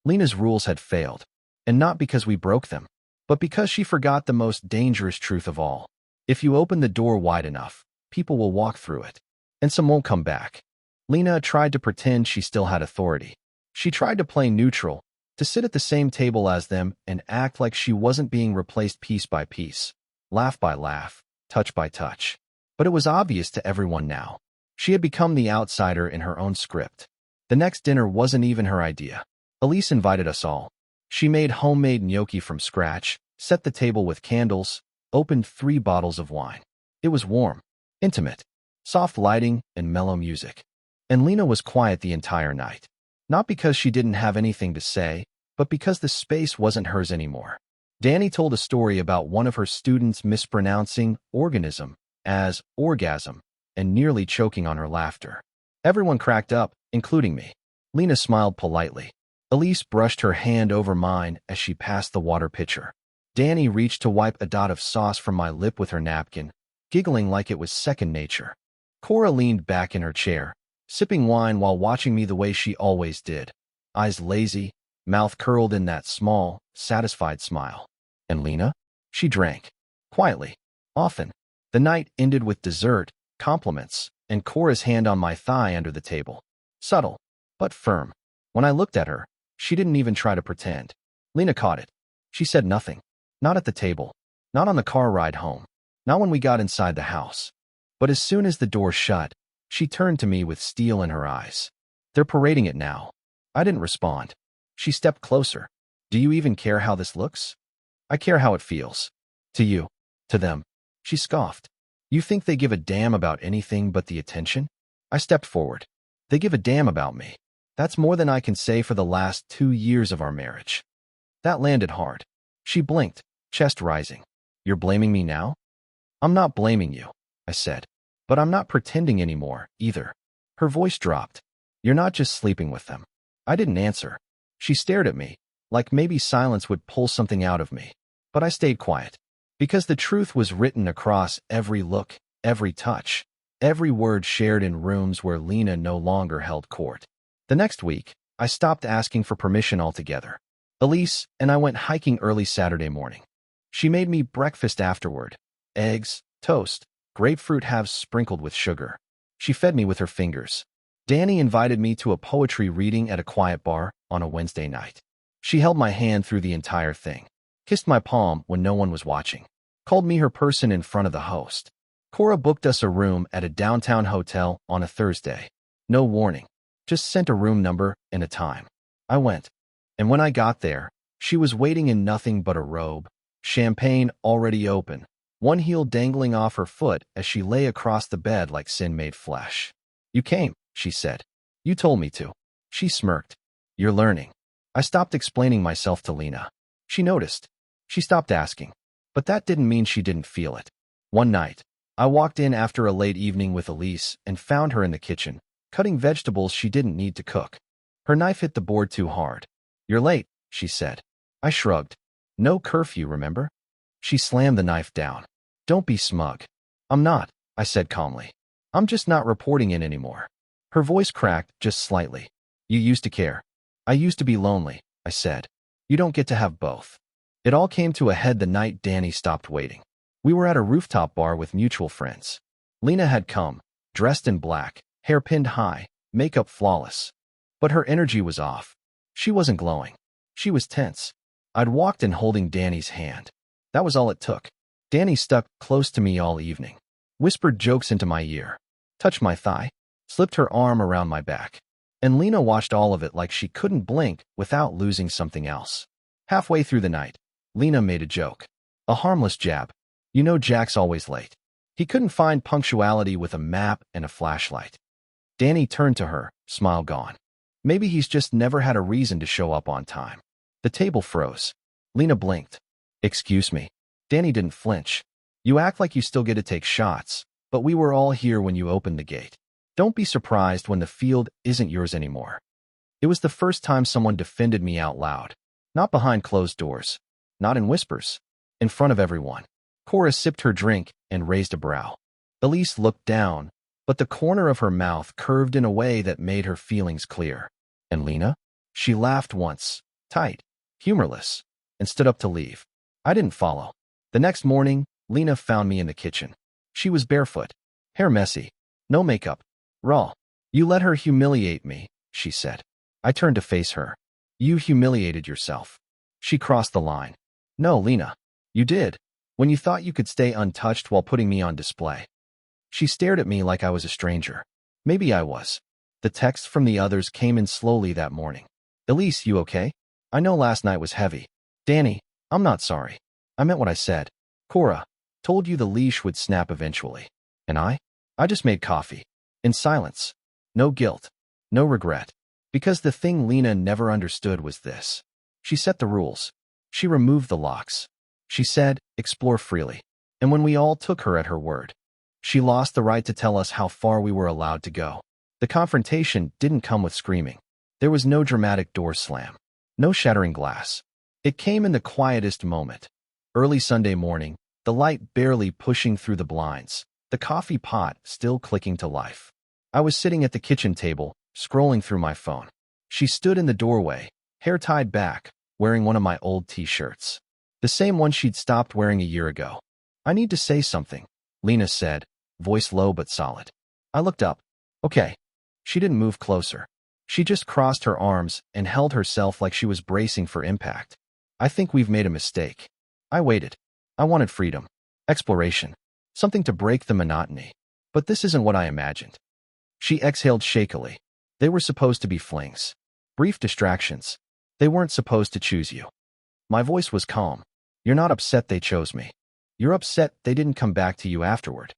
Lena's rules had failed, and not because we broke them, but because she forgot the most dangerous truth of all. If you open the door wide enough, people will walk through it, and some won't come back. Lena tried to pretend she still had authority. She tried to play neutral, to sit at the same table as them and act like she wasn't being replaced piece by piece, laugh by laugh, touch by touch. But it was obvious to everyone now. She had become the outsider in her own script. The next dinner wasn't even her idea. Elise invited us all. She made homemade gnocchi from scratch, set the table with candles, opened 3 bottles of wine. It was warm, intimate, soft lighting, and mellow music. And Lena was quiet the entire night. Not because she didn't have anything to say, but because the space wasn't hers anymore. Danny told a story about one of her students mispronouncing organism as orgasm and nearly choking on her laughter. Everyone cracked up, including me. Lena smiled politely. Elise brushed her hand over mine as she passed the water pitcher. Danny reached to wipe a dot of sauce from my lip with her napkin, giggling like it was second nature. Cora leaned back in her chair, sipping wine while watching me the way she always did. Eyes lazy, mouth curled in that small, satisfied smile. And Lena? She drank. Quietly. Often. The night ended with dessert, compliments, and Cora's hand on my thigh under the table. Subtle, but firm. When I looked at her, she didn't even try to pretend. Lena caught it. She said nothing. Not at the table. Not on the car ride home. Not when we got inside the house. But as soon as the door shut, she turned to me with steel in her eyes. They're parading it now. I didn't respond. She stepped closer. Do you even care how this looks? I care how it feels. To you. To them. She scoffed. You think they give a damn about anything but the attention? I stepped forward. They give a damn about me. That's more than I can say for the last 2 years of our marriage. That landed hard. She blinked, chest rising. You're blaming me now? I'm not blaming you, I said. But I'm not pretending anymore, either. Her voice dropped. You're not just sleeping with them. I didn't answer. She stared at me, like maybe silence would pull something out of me. But I stayed quiet. Because the truth was written across every look, every touch, every word shared in rooms where Lena no longer held court. The next week, I stopped asking for permission altogether. Elise and I went hiking early Saturday morning. She made me breakfast afterward. Eggs, toast, grapefruit halves sprinkled with sugar. She fed me with her fingers. Danny invited me to a poetry reading at a quiet bar on a Wednesday night. She held my hand through the entire thing, kissed my palm when no one was watching, called me her person in front of the host. Cora booked us a room at a downtown hotel on a Thursday. No warning, just sent a room number and a time. I went. And when I got there, she was waiting in nothing but a robe, champagne already open, one heel dangling off her foot as she lay across the bed like sin made flesh. You came, she said. You told me to. She smirked. You're learning. I stopped explaining myself to Lena. She noticed. She stopped asking. But that didn't mean she didn't feel it. One night, I walked in after a late evening with Elise and found her in the kitchen, cutting vegetables she didn't need to cook. Her knife hit the board too hard. You're late, she said. I shrugged. No curfew, remember? She slammed the knife down. Don't be smug. I'm not. I said calmly. I'm just not reporting in anymore. Her voice cracked just slightly. You used to care. I used to be lonely, I said. You don't get to have both. It all came to a head the night Danny stopped waiting. We were at a rooftop bar with mutual friends. Lena had come, dressed in black, hair pinned high, makeup flawless. But her energy was off. She wasn't glowing. She was tense. I'd walked in holding Danny's hand. That was all it took. Danny stuck close to me all evening, whispered jokes into my ear, touched my thigh, slipped her arm around my back. And Lena watched all of it like she couldn't blink without losing something else. Halfway through the night, Lena made a joke. A harmless jab. You know Jack's always late. He couldn't find punctuality with a map and a flashlight. Danny turned to her, smile gone. Maybe he's just never had a reason to show up on time. The table froze. Lena blinked. Excuse me. Danny didn't flinch. You act like you still get to take shots, but we were all here when you opened the gate. Don't be surprised when the field isn't yours anymore. It was the first time someone defended me out loud. Not behind closed doors. Not in whispers. In front of everyone. Cora sipped her drink and raised a brow. Elise looked down, but the corner of her mouth curved in a way that made her feelings clear. And Lena? She laughed once, tight, humorless, and stood up to leave. I didn't follow. The next morning, Lena found me in the kitchen. She was barefoot, hair messy, no makeup, raw. You let her humiliate me, she said. I turned to face her. You humiliated yourself. She crossed the line. No, Lena. You did. When you thought you could stay untouched while putting me on display. She stared at me like I was a stranger. Maybe I was. The texts from the others came in slowly that morning. Elise, you okay? I know last night was heavy. Danny, I'm not sorry. I meant what I said. Cora, told you the leash would snap eventually. And I just made coffee. In silence. No guilt. No regret. Because the thing Lena never understood was this. She set the rules. She removed the locks. She said, explore freely. And when we all took her at her word, she lost the right to tell us how far we were allowed to go. The confrontation didn't come with screaming. There was no dramatic door slam. No shattering glass. It came in the quietest moment. Early Sunday morning, the light barely pushing through the blinds, the coffee pot still clicking to life. I was sitting at the kitchen table, scrolling through my phone. She stood in the doorway, hair tied back, wearing one of my old t-shirts. The same one she'd stopped wearing a year ago. I need to say something, Lena said, voice low but solid. I looked up. Okay. She didn't move closer. She just crossed her arms and held herself like she was bracing for impact. I think we've made a mistake. I waited. I wanted freedom. Exploration. Something to break the monotony. But this isn't what I imagined. She exhaled shakily. They were supposed to be flings. Brief distractions. They weren't supposed to choose you. My voice was calm. You're not upset they chose me. You're upset they didn't come back to you afterward.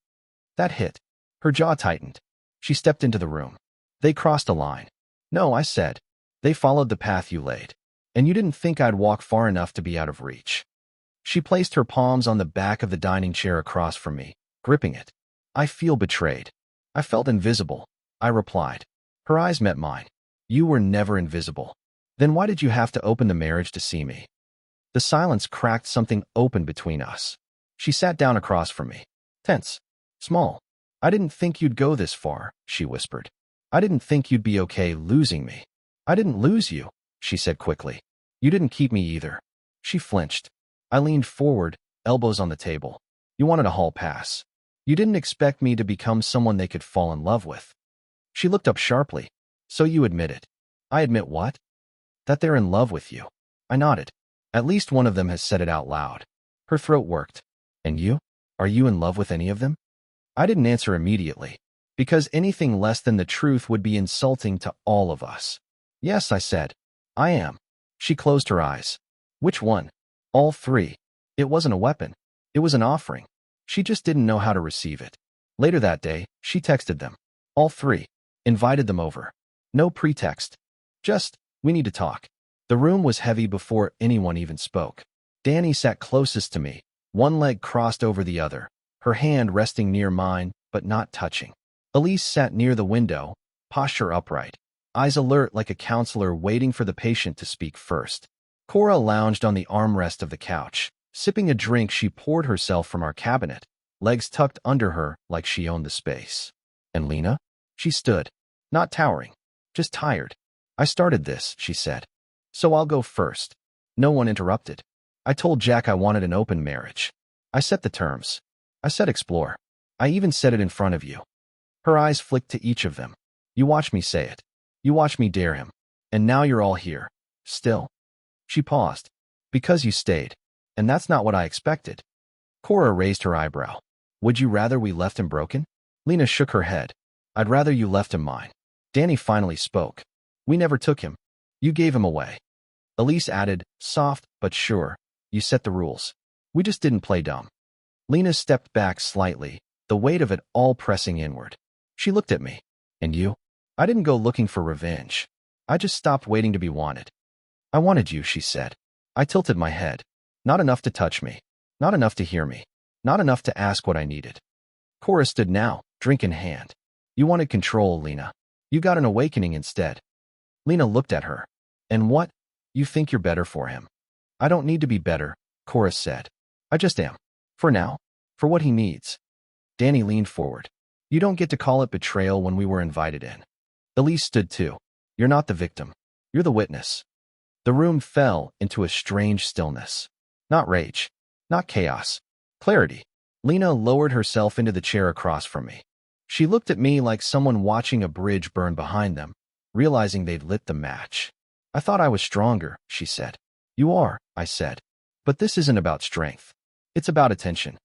That hit. Her jaw tightened. She stepped into the room. They crossed a line. No, I said. They followed the path you laid. And you didn't think I'd walk far enough to be out of reach. She placed her palms on the back of the dining chair across from me, gripping it. I feel betrayed. I felt invisible, I replied. Her eyes met mine. You were never invisible. Then why did you have to open the marriage to see me? The silence cracked something open between us. She sat down across from me. Tense. Small. I didn't think you'd go this far, she whispered. I didn't think you'd be okay losing me. I didn't lose you, she said quickly. You didn't keep me either. She flinched. I leaned forward, elbows on the table. You wanted a hall pass. You didn't expect me to become someone they could fall in love with. She looked up sharply. So you admit it. I admit what? That they're in love with you. I nodded. At least one of them has said it out loud. Her throat worked. And you? Are you in love with any of them? I didn't answer immediately, because anything less than the truth would be insulting to all of us. Yes, I said. I am. She closed her eyes. Which one? All three. It wasn't a weapon. It was an offering. She just didn't know how to receive it. Later that day, she texted them. All three. Invited them over. No pretext. Just, we need to talk. The room was heavy before anyone even spoke. Danny sat closest to me, one leg crossed over the other, her hand resting near mine, but not touching. Elise sat near the window, posture upright, eyes alert like a counselor waiting for the patient to speak first. Cora lounged on the armrest of the couch, sipping a drink she poured herself from our cabinet. legs tucked under her like she owned the space. And Lena? She stood, not towering, just tired. I started this, she said. So I'll go first. No one interrupted. I told Jack I wanted an open marriage. I set the terms. I said explore. I even said it in front of you. Her eyes flicked to each of them. You watched me say it. You watched me dare him. And now you're all here. Still. She paused. Because you stayed. And that's not what I expected. Cora raised her eyebrow. Would you rather we left him broken? Lena shook her head. I'd rather you left him mine. Danny finally spoke. We never took him. You gave him away. Elise added, soft but sure. You set the rules. We just didn't play dumb. Lena stepped back slightly, the weight of it all pressing inward. She looked at me. And you? I didn't go looking for revenge. I just stopped waiting to be wanted. I wanted you, she said. I tilted my head. Not enough to touch me. Not enough to hear me. Not enough to ask what I needed. Cora stood now, drink in hand. You wanted control, Lena. You got an awakening instead. Lena looked at her. And what? You think you're better for him? I don't need to be better, Cora said. I just am. For now. For what he needs. Danny leaned forward. You don't get to call it betrayal when we were invited in. Elise stood too. You're not the victim. You're the witness. The room fell into a strange stillness. Not rage. Not chaos. Clarity. Lena lowered herself into the chair across from me. She looked at me like someone watching a bridge burn behind them, realizing they'd lit the match. I thought I was stronger, she said. You are, I said. But this isn't about strength. It's about attention.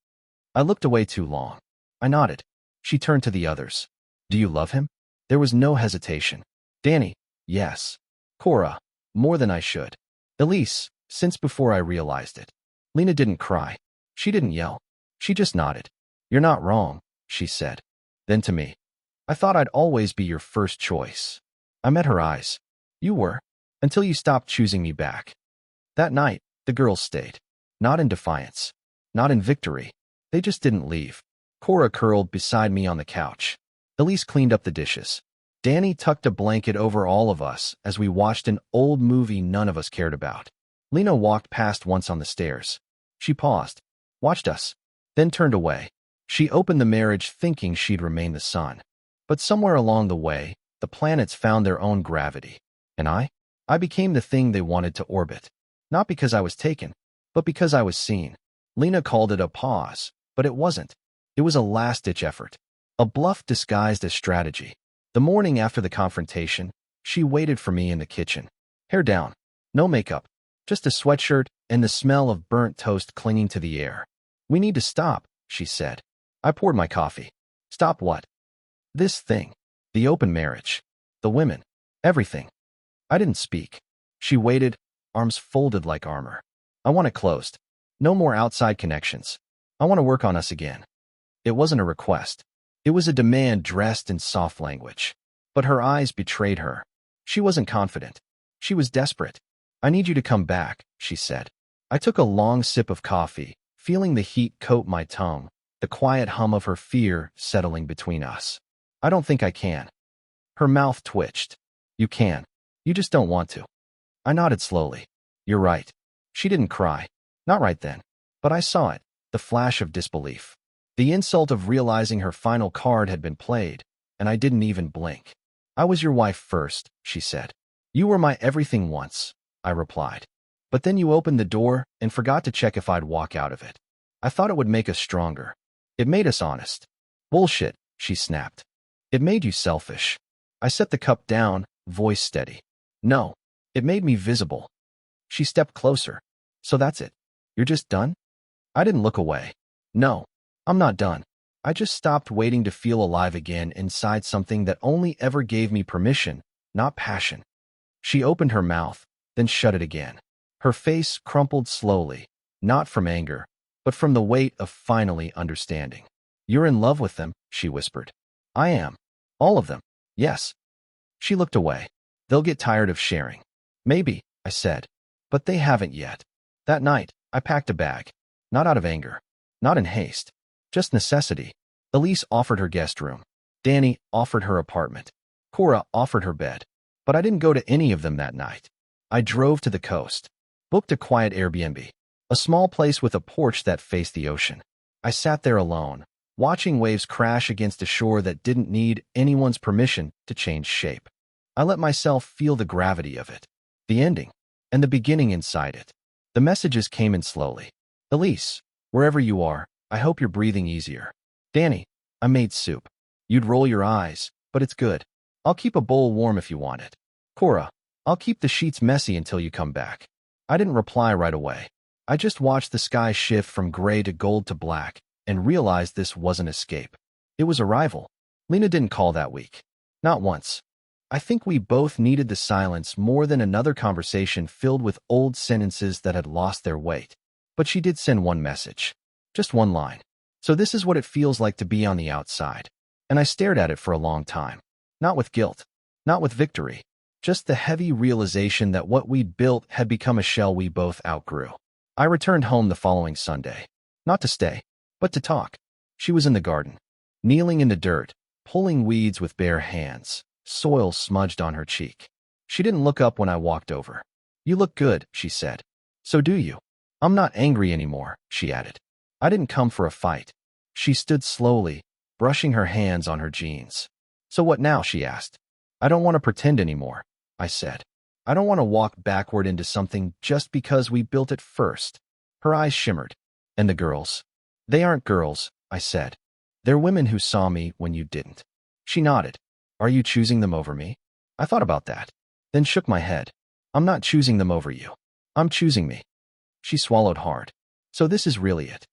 I looked away too long. I nodded. She turned to the others. Do you love him? There was no hesitation. Danny, yes. Cora, more than I should. Elise, since before I realized it. Lena didn't cry. She didn't yell. She just nodded. You're not wrong, she said. Then to me. I thought I'd always be your first choice. I met her eyes. You were. Until you stopped choosing me back. That night, the girls stayed. Not in defiance. Not in victory. They just didn't leave. Cora curled beside me on the couch. Elise cleaned up the dishes. Danny tucked a blanket over all of us as we watched an old movie none of us cared about. Lena walked past once on the stairs. She paused, watched us, then turned away. She opened the marriage thinking she'd remain the sun. But somewhere along the way, the planets found their own gravity. And I became the thing they wanted to orbit. Not because I was taken, but because I was seen. Lena called it a pause, but it wasn't. It was a last-ditch effort. A bluff disguised as strategy. The morning after the confrontation, she waited for me in the kitchen. Hair down. No makeup. Just a sweatshirt and the smell of burnt toast clinging to the air. We need to stop, she said. I poured my coffee. Stop what? This thing. The open marriage. The women. Everything. I didn't speak. She waited, arms folded like armor. I want it closed. No more outside connections. I want to work on us again. It wasn't a request. It was a demand dressed in soft language. But her eyes betrayed her. She wasn't confident. She was desperate. I need you to come back, she said. I took a long sip of coffee, feeling the heat coat my tongue, the quiet hum of her fear settling between us. I don't think I can. Her mouth twitched. You can. You just don't want to. I nodded slowly. You're right. She didn't cry. Not right then. But I saw it, the flash of disbelief. The insult of realizing her final card had been played, and I didn't even blink. I was your wife first, she said. You were my everything once, I replied. But then you opened the door and forgot to check if I'd walk out of it. I thought it would make us stronger. It made us honest. Bullshit, she snapped. It made you selfish. I set the cup down, voice steady. No, it made me visible. She stepped closer. So that's it. You're just done? I didn't look away. No, I'm not done. I just stopped waiting to feel alive again inside something that only ever gave me permission, not passion. She opened her mouth, then shut it again. Her face crumpled slowly, not from anger, but from the weight of finally understanding. You're in love with them, she whispered. I am. All of them. Yes. She looked away. They'll get tired of sharing. Maybe, I said. But they haven't yet. That night, I packed a bag. Not out of anger. Not in haste. Just necessity. Elise offered her guest room. Danny offered her apartment. Cora offered her bed. But I didn't go to any of them that night. I drove to the coast. Booked a quiet Airbnb. A small place with a porch that faced the ocean. I sat there alone, watching waves crash against a shore that didn't need anyone's permission to change shape. I let myself feel the gravity of it, the ending, and the beginning inside it. The messages came in slowly. Elise, wherever you are, I hope you're breathing easier. Danny, I made soup. You'd roll your eyes, but it's good. I'll keep a bowl warm if you want it. Cora, I'll keep the sheets messy until you come back. I didn't reply right away. I just watched the sky shift from gray to gold to black and realized this wasn't escape. It was arrival. Lena didn't call that week. Not once. I think we both needed the silence more than another conversation filled with old sentences that had lost their weight. But she did send one message. Just one line. So this is what it feels like to be on the outside. And I stared at it for a long time. Not with guilt. Not with victory. Just the heavy realization that what we'd built had become a shell we both outgrew. I returned home the following Sunday. Not to stay, but to talk. She was in the garden, kneeling in the dirt, pulling weeds with bare hands, soil smudged on her cheek. She didn't look up when I walked over. You look good, she said. So do you. I'm not angry anymore, she added. I didn't come for a fight. She stood slowly, brushing her hands on her jeans. So what now, she asked. I don't want to pretend anymore, I said. I don't want to walk backward into something just because we built it first. Her eyes shimmered. And the girls? They aren't girls, I said. They're women who saw me when you didn't. She nodded. Are you choosing them over me? I thought about that, then shook my head. I'm not choosing them over you. I'm choosing me. She swallowed hard. So this is really it.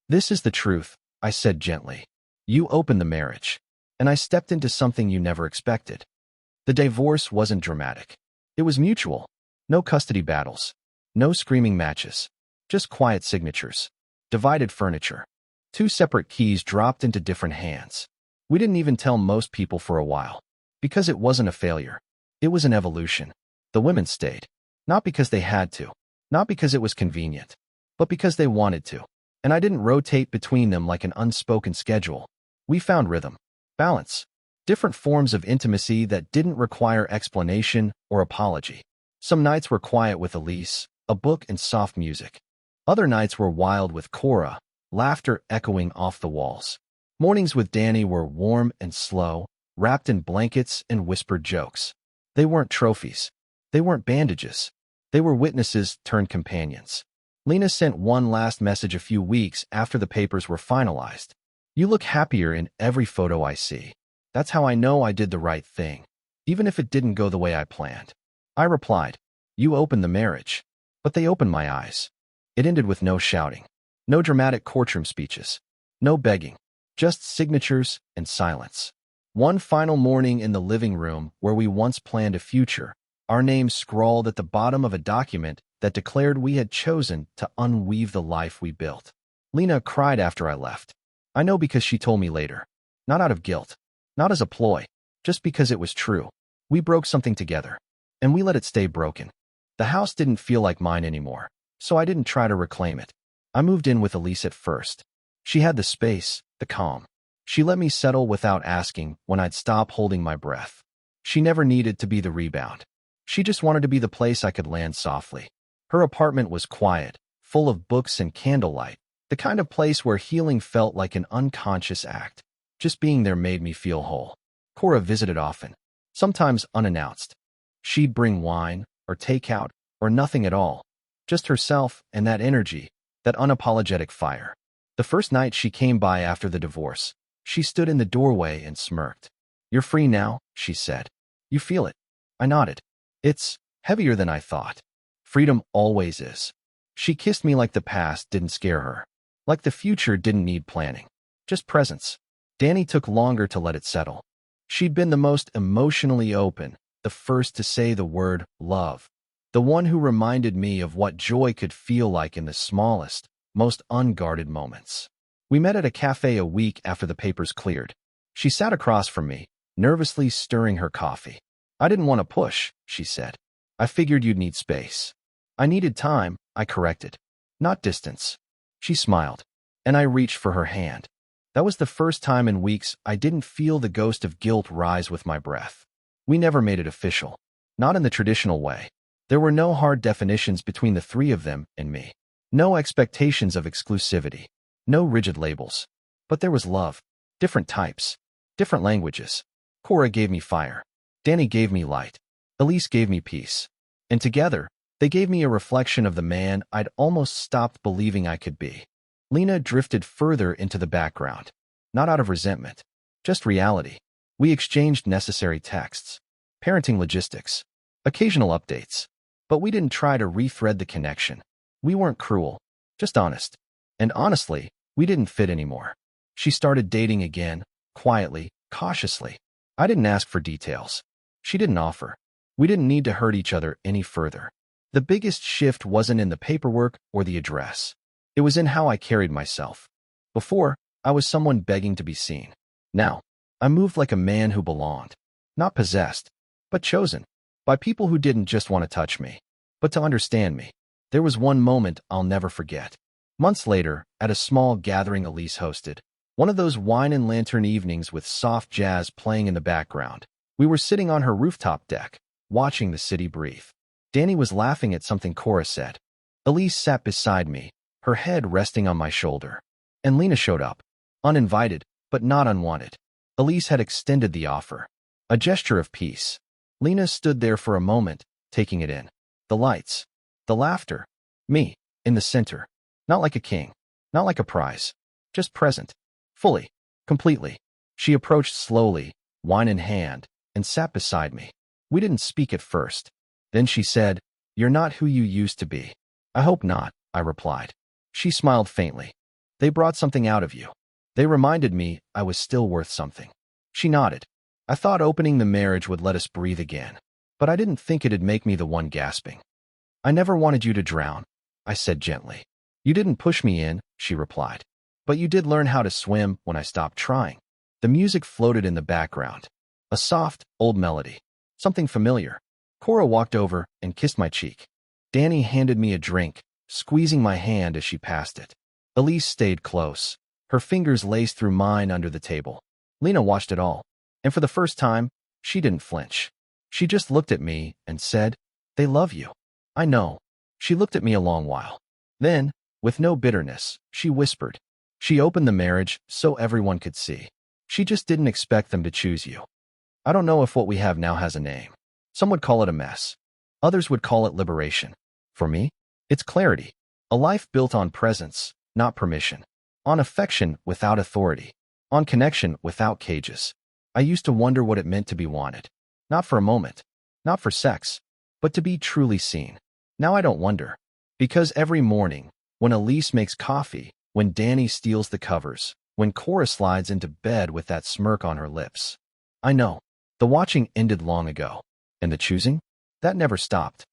This is the truth, I said gently. You opened the marriage, and I stepped into something you never expected. The divorce wasn't dramatic. It was mutual. No custody battles. No screaming matches. Just quiet signatures. Divided furniture. 2 separate keys dropped into different hands. We didn't even tell most people for a while. Because it wasn't a failure. It was an evolution. The women stayed. Not because they had to. Not because it was convenient. But because they wanted to. And I didn't rotate between them like an unspoken schedule. We found rhythm. Balance. Different forms of intimacy that didn't require explanation or apology. Some nights were quiet with Elise, a book and soft music. Other nights were wild with Cora, laughter echoing off the walls. Mornings with Danny were warm and slow, wrapped in blankets and whispered jokes. They weren't trophies. They weren't bandages. They were witnesses turned companions. Lena sent one last message a few weeks after the papers were finalized. You look happier in every photo I see. That's how I know I did the right thing, even if it didn't go the way I planned. I replied, you opened the marriage, but they opened my eyes. It ended with no shouting, no dramatic courtroom speeches, no begging, just signatures and silence. One final morning in the living room where we once planned a future, our names scrawled at the bottom of a document that declared we had chosen to unweave the life we built. Lena cried after I left. I know because she told me later. Not out of guilt. Not as a ploy. Just because it was true. We broke something together. And we let it stay broken. The house didn't feel like mine anymore, so I didn't try to reclaim it. I moved in with Elise at first. She had the space, the calm. She let me settle without asking when I'd stop holding my breath. She never needed to be the rebound. She just wanted to be the place I could land softly. Her apartment was quiet, full of books and candlelight, the kind of place where healing felt like an unconscious act. Just being there made me feel whole. Cora visited often, sometimes unannounced. She'd bring wine, or takeout, or nothing at all. Just herself and that energy, that unapologetic fire. The first night she came by after the divorce, she stood in the doorway and smirked. You're free now, she said. You feel it? I nodded. It's heavier than I thought. Freedom always is. She kissed me like the past didn't scare her. Like the future didn't need planning. Just presence. Danny took longer to let it settle. She'd been the most emotionally open, the first to say the word love. The one who reminded me of what joy could feel like in the smallest, most unguarded moments. We met at a cafe a week after the papers cleared. She sat across from me, nervously stirring her coffee. I didn't want to push, she said. I figured you'd need space. I needed time, I corrected. Not distance. She smiled, and I reached for her hand. That was the first time in weeks I didn't feel the ghost of guilt rise with my breath. We never made it official. Not in the traditional way. There were no hard definitions between the 3 of them and me. No expectations of exclusivity. No rigid labels. But there was love. Different types. Different languages. Cora gave me fire. Danny gave me light. Elise gave me peace. And together, they gave me a reflection of the man I'd almost stopped believing I could be. Lena drifted further into the background. Not out of resentment. Just reality. We exchanged necessary texts. Parenting logistics. Occasional updates. But we didn't try to rethread the connection. We weren't cruel. Just honest. And honestly, we didn't fit anymore. She started dating again, quietly, cautiously. I didn't ask for details. She didn't offer. We didn't need to hurt each other any further. The biggest shift wasn't in the paperwork or the address. It was in how I carried myself. Before, I was someone begging to be seen. Now, I moved like a man who belonged. Not possessed, but chosen. By people who didn't just want to touch me, but to understand me. There was one moment I'll never forget. Months later, at a small gathering Elise hosted, one of those wine and lantern evenings with soft jazz playing in the background, we were sitting on her rooftop deck, watching the city breathe. Danny was laughing at something Cora said. Elise sat beside me, her head resting on my shoulder. And Lena showed up. Uninvited, but not unwanted. Elise had extended the offer. A gesture of peace. Lena stood there for a moment, taking it in. The lights. The laughter. Me, in the center. Not like a king. Not like a prize. Just present. Fully. Completely. She approached slowly, wine in hand, and sat beside me. We didn't speak at first. Then she said, "You're not who you used to be." "I hope not," I replied. She smiled faintly. "They brought something out of you. They reminded me I was still worth something." She nodded. "I thought opening the marriage would let us breathe again, but I didn't think it'd make me the one gasping." "I never wanted you to drown," I said gently. "You didn't push me in," she replied. "But you did learn how to swim when I stopped trying." The music floated in the background. A soft, old melody. Something familiar. Cora walked over and kissed my cheek. Danny handed me a drink, squeezing my hand as she passed it. Elise stayed close. Her fingers laced through mine under the table. Lena watched it all. And for the first time, she didn't flinch. She just looked at me and said, "They love you." "I know." She looked at me a long while. Then, with no bitterness, she whispered. She opened the marriage so everyone could see. She just didn't expect them to choose you. I don't know if what we have now has a name. Some would call it a mess. Others would call it liberation. For me, it's clarity. A life built on presence, not permission. On affection without authority. On connection without cages. I used to wonder what it meant to be wanted. Not for a moment. Not for sex. But to be truly seen. Now I don't wonder. Because every morning, when Elise makes coffee, when Danny steals the covers, when Cora slides into bed with that smirk on her lips, I know. The watching ended long ago. And the choosing? That never stopped.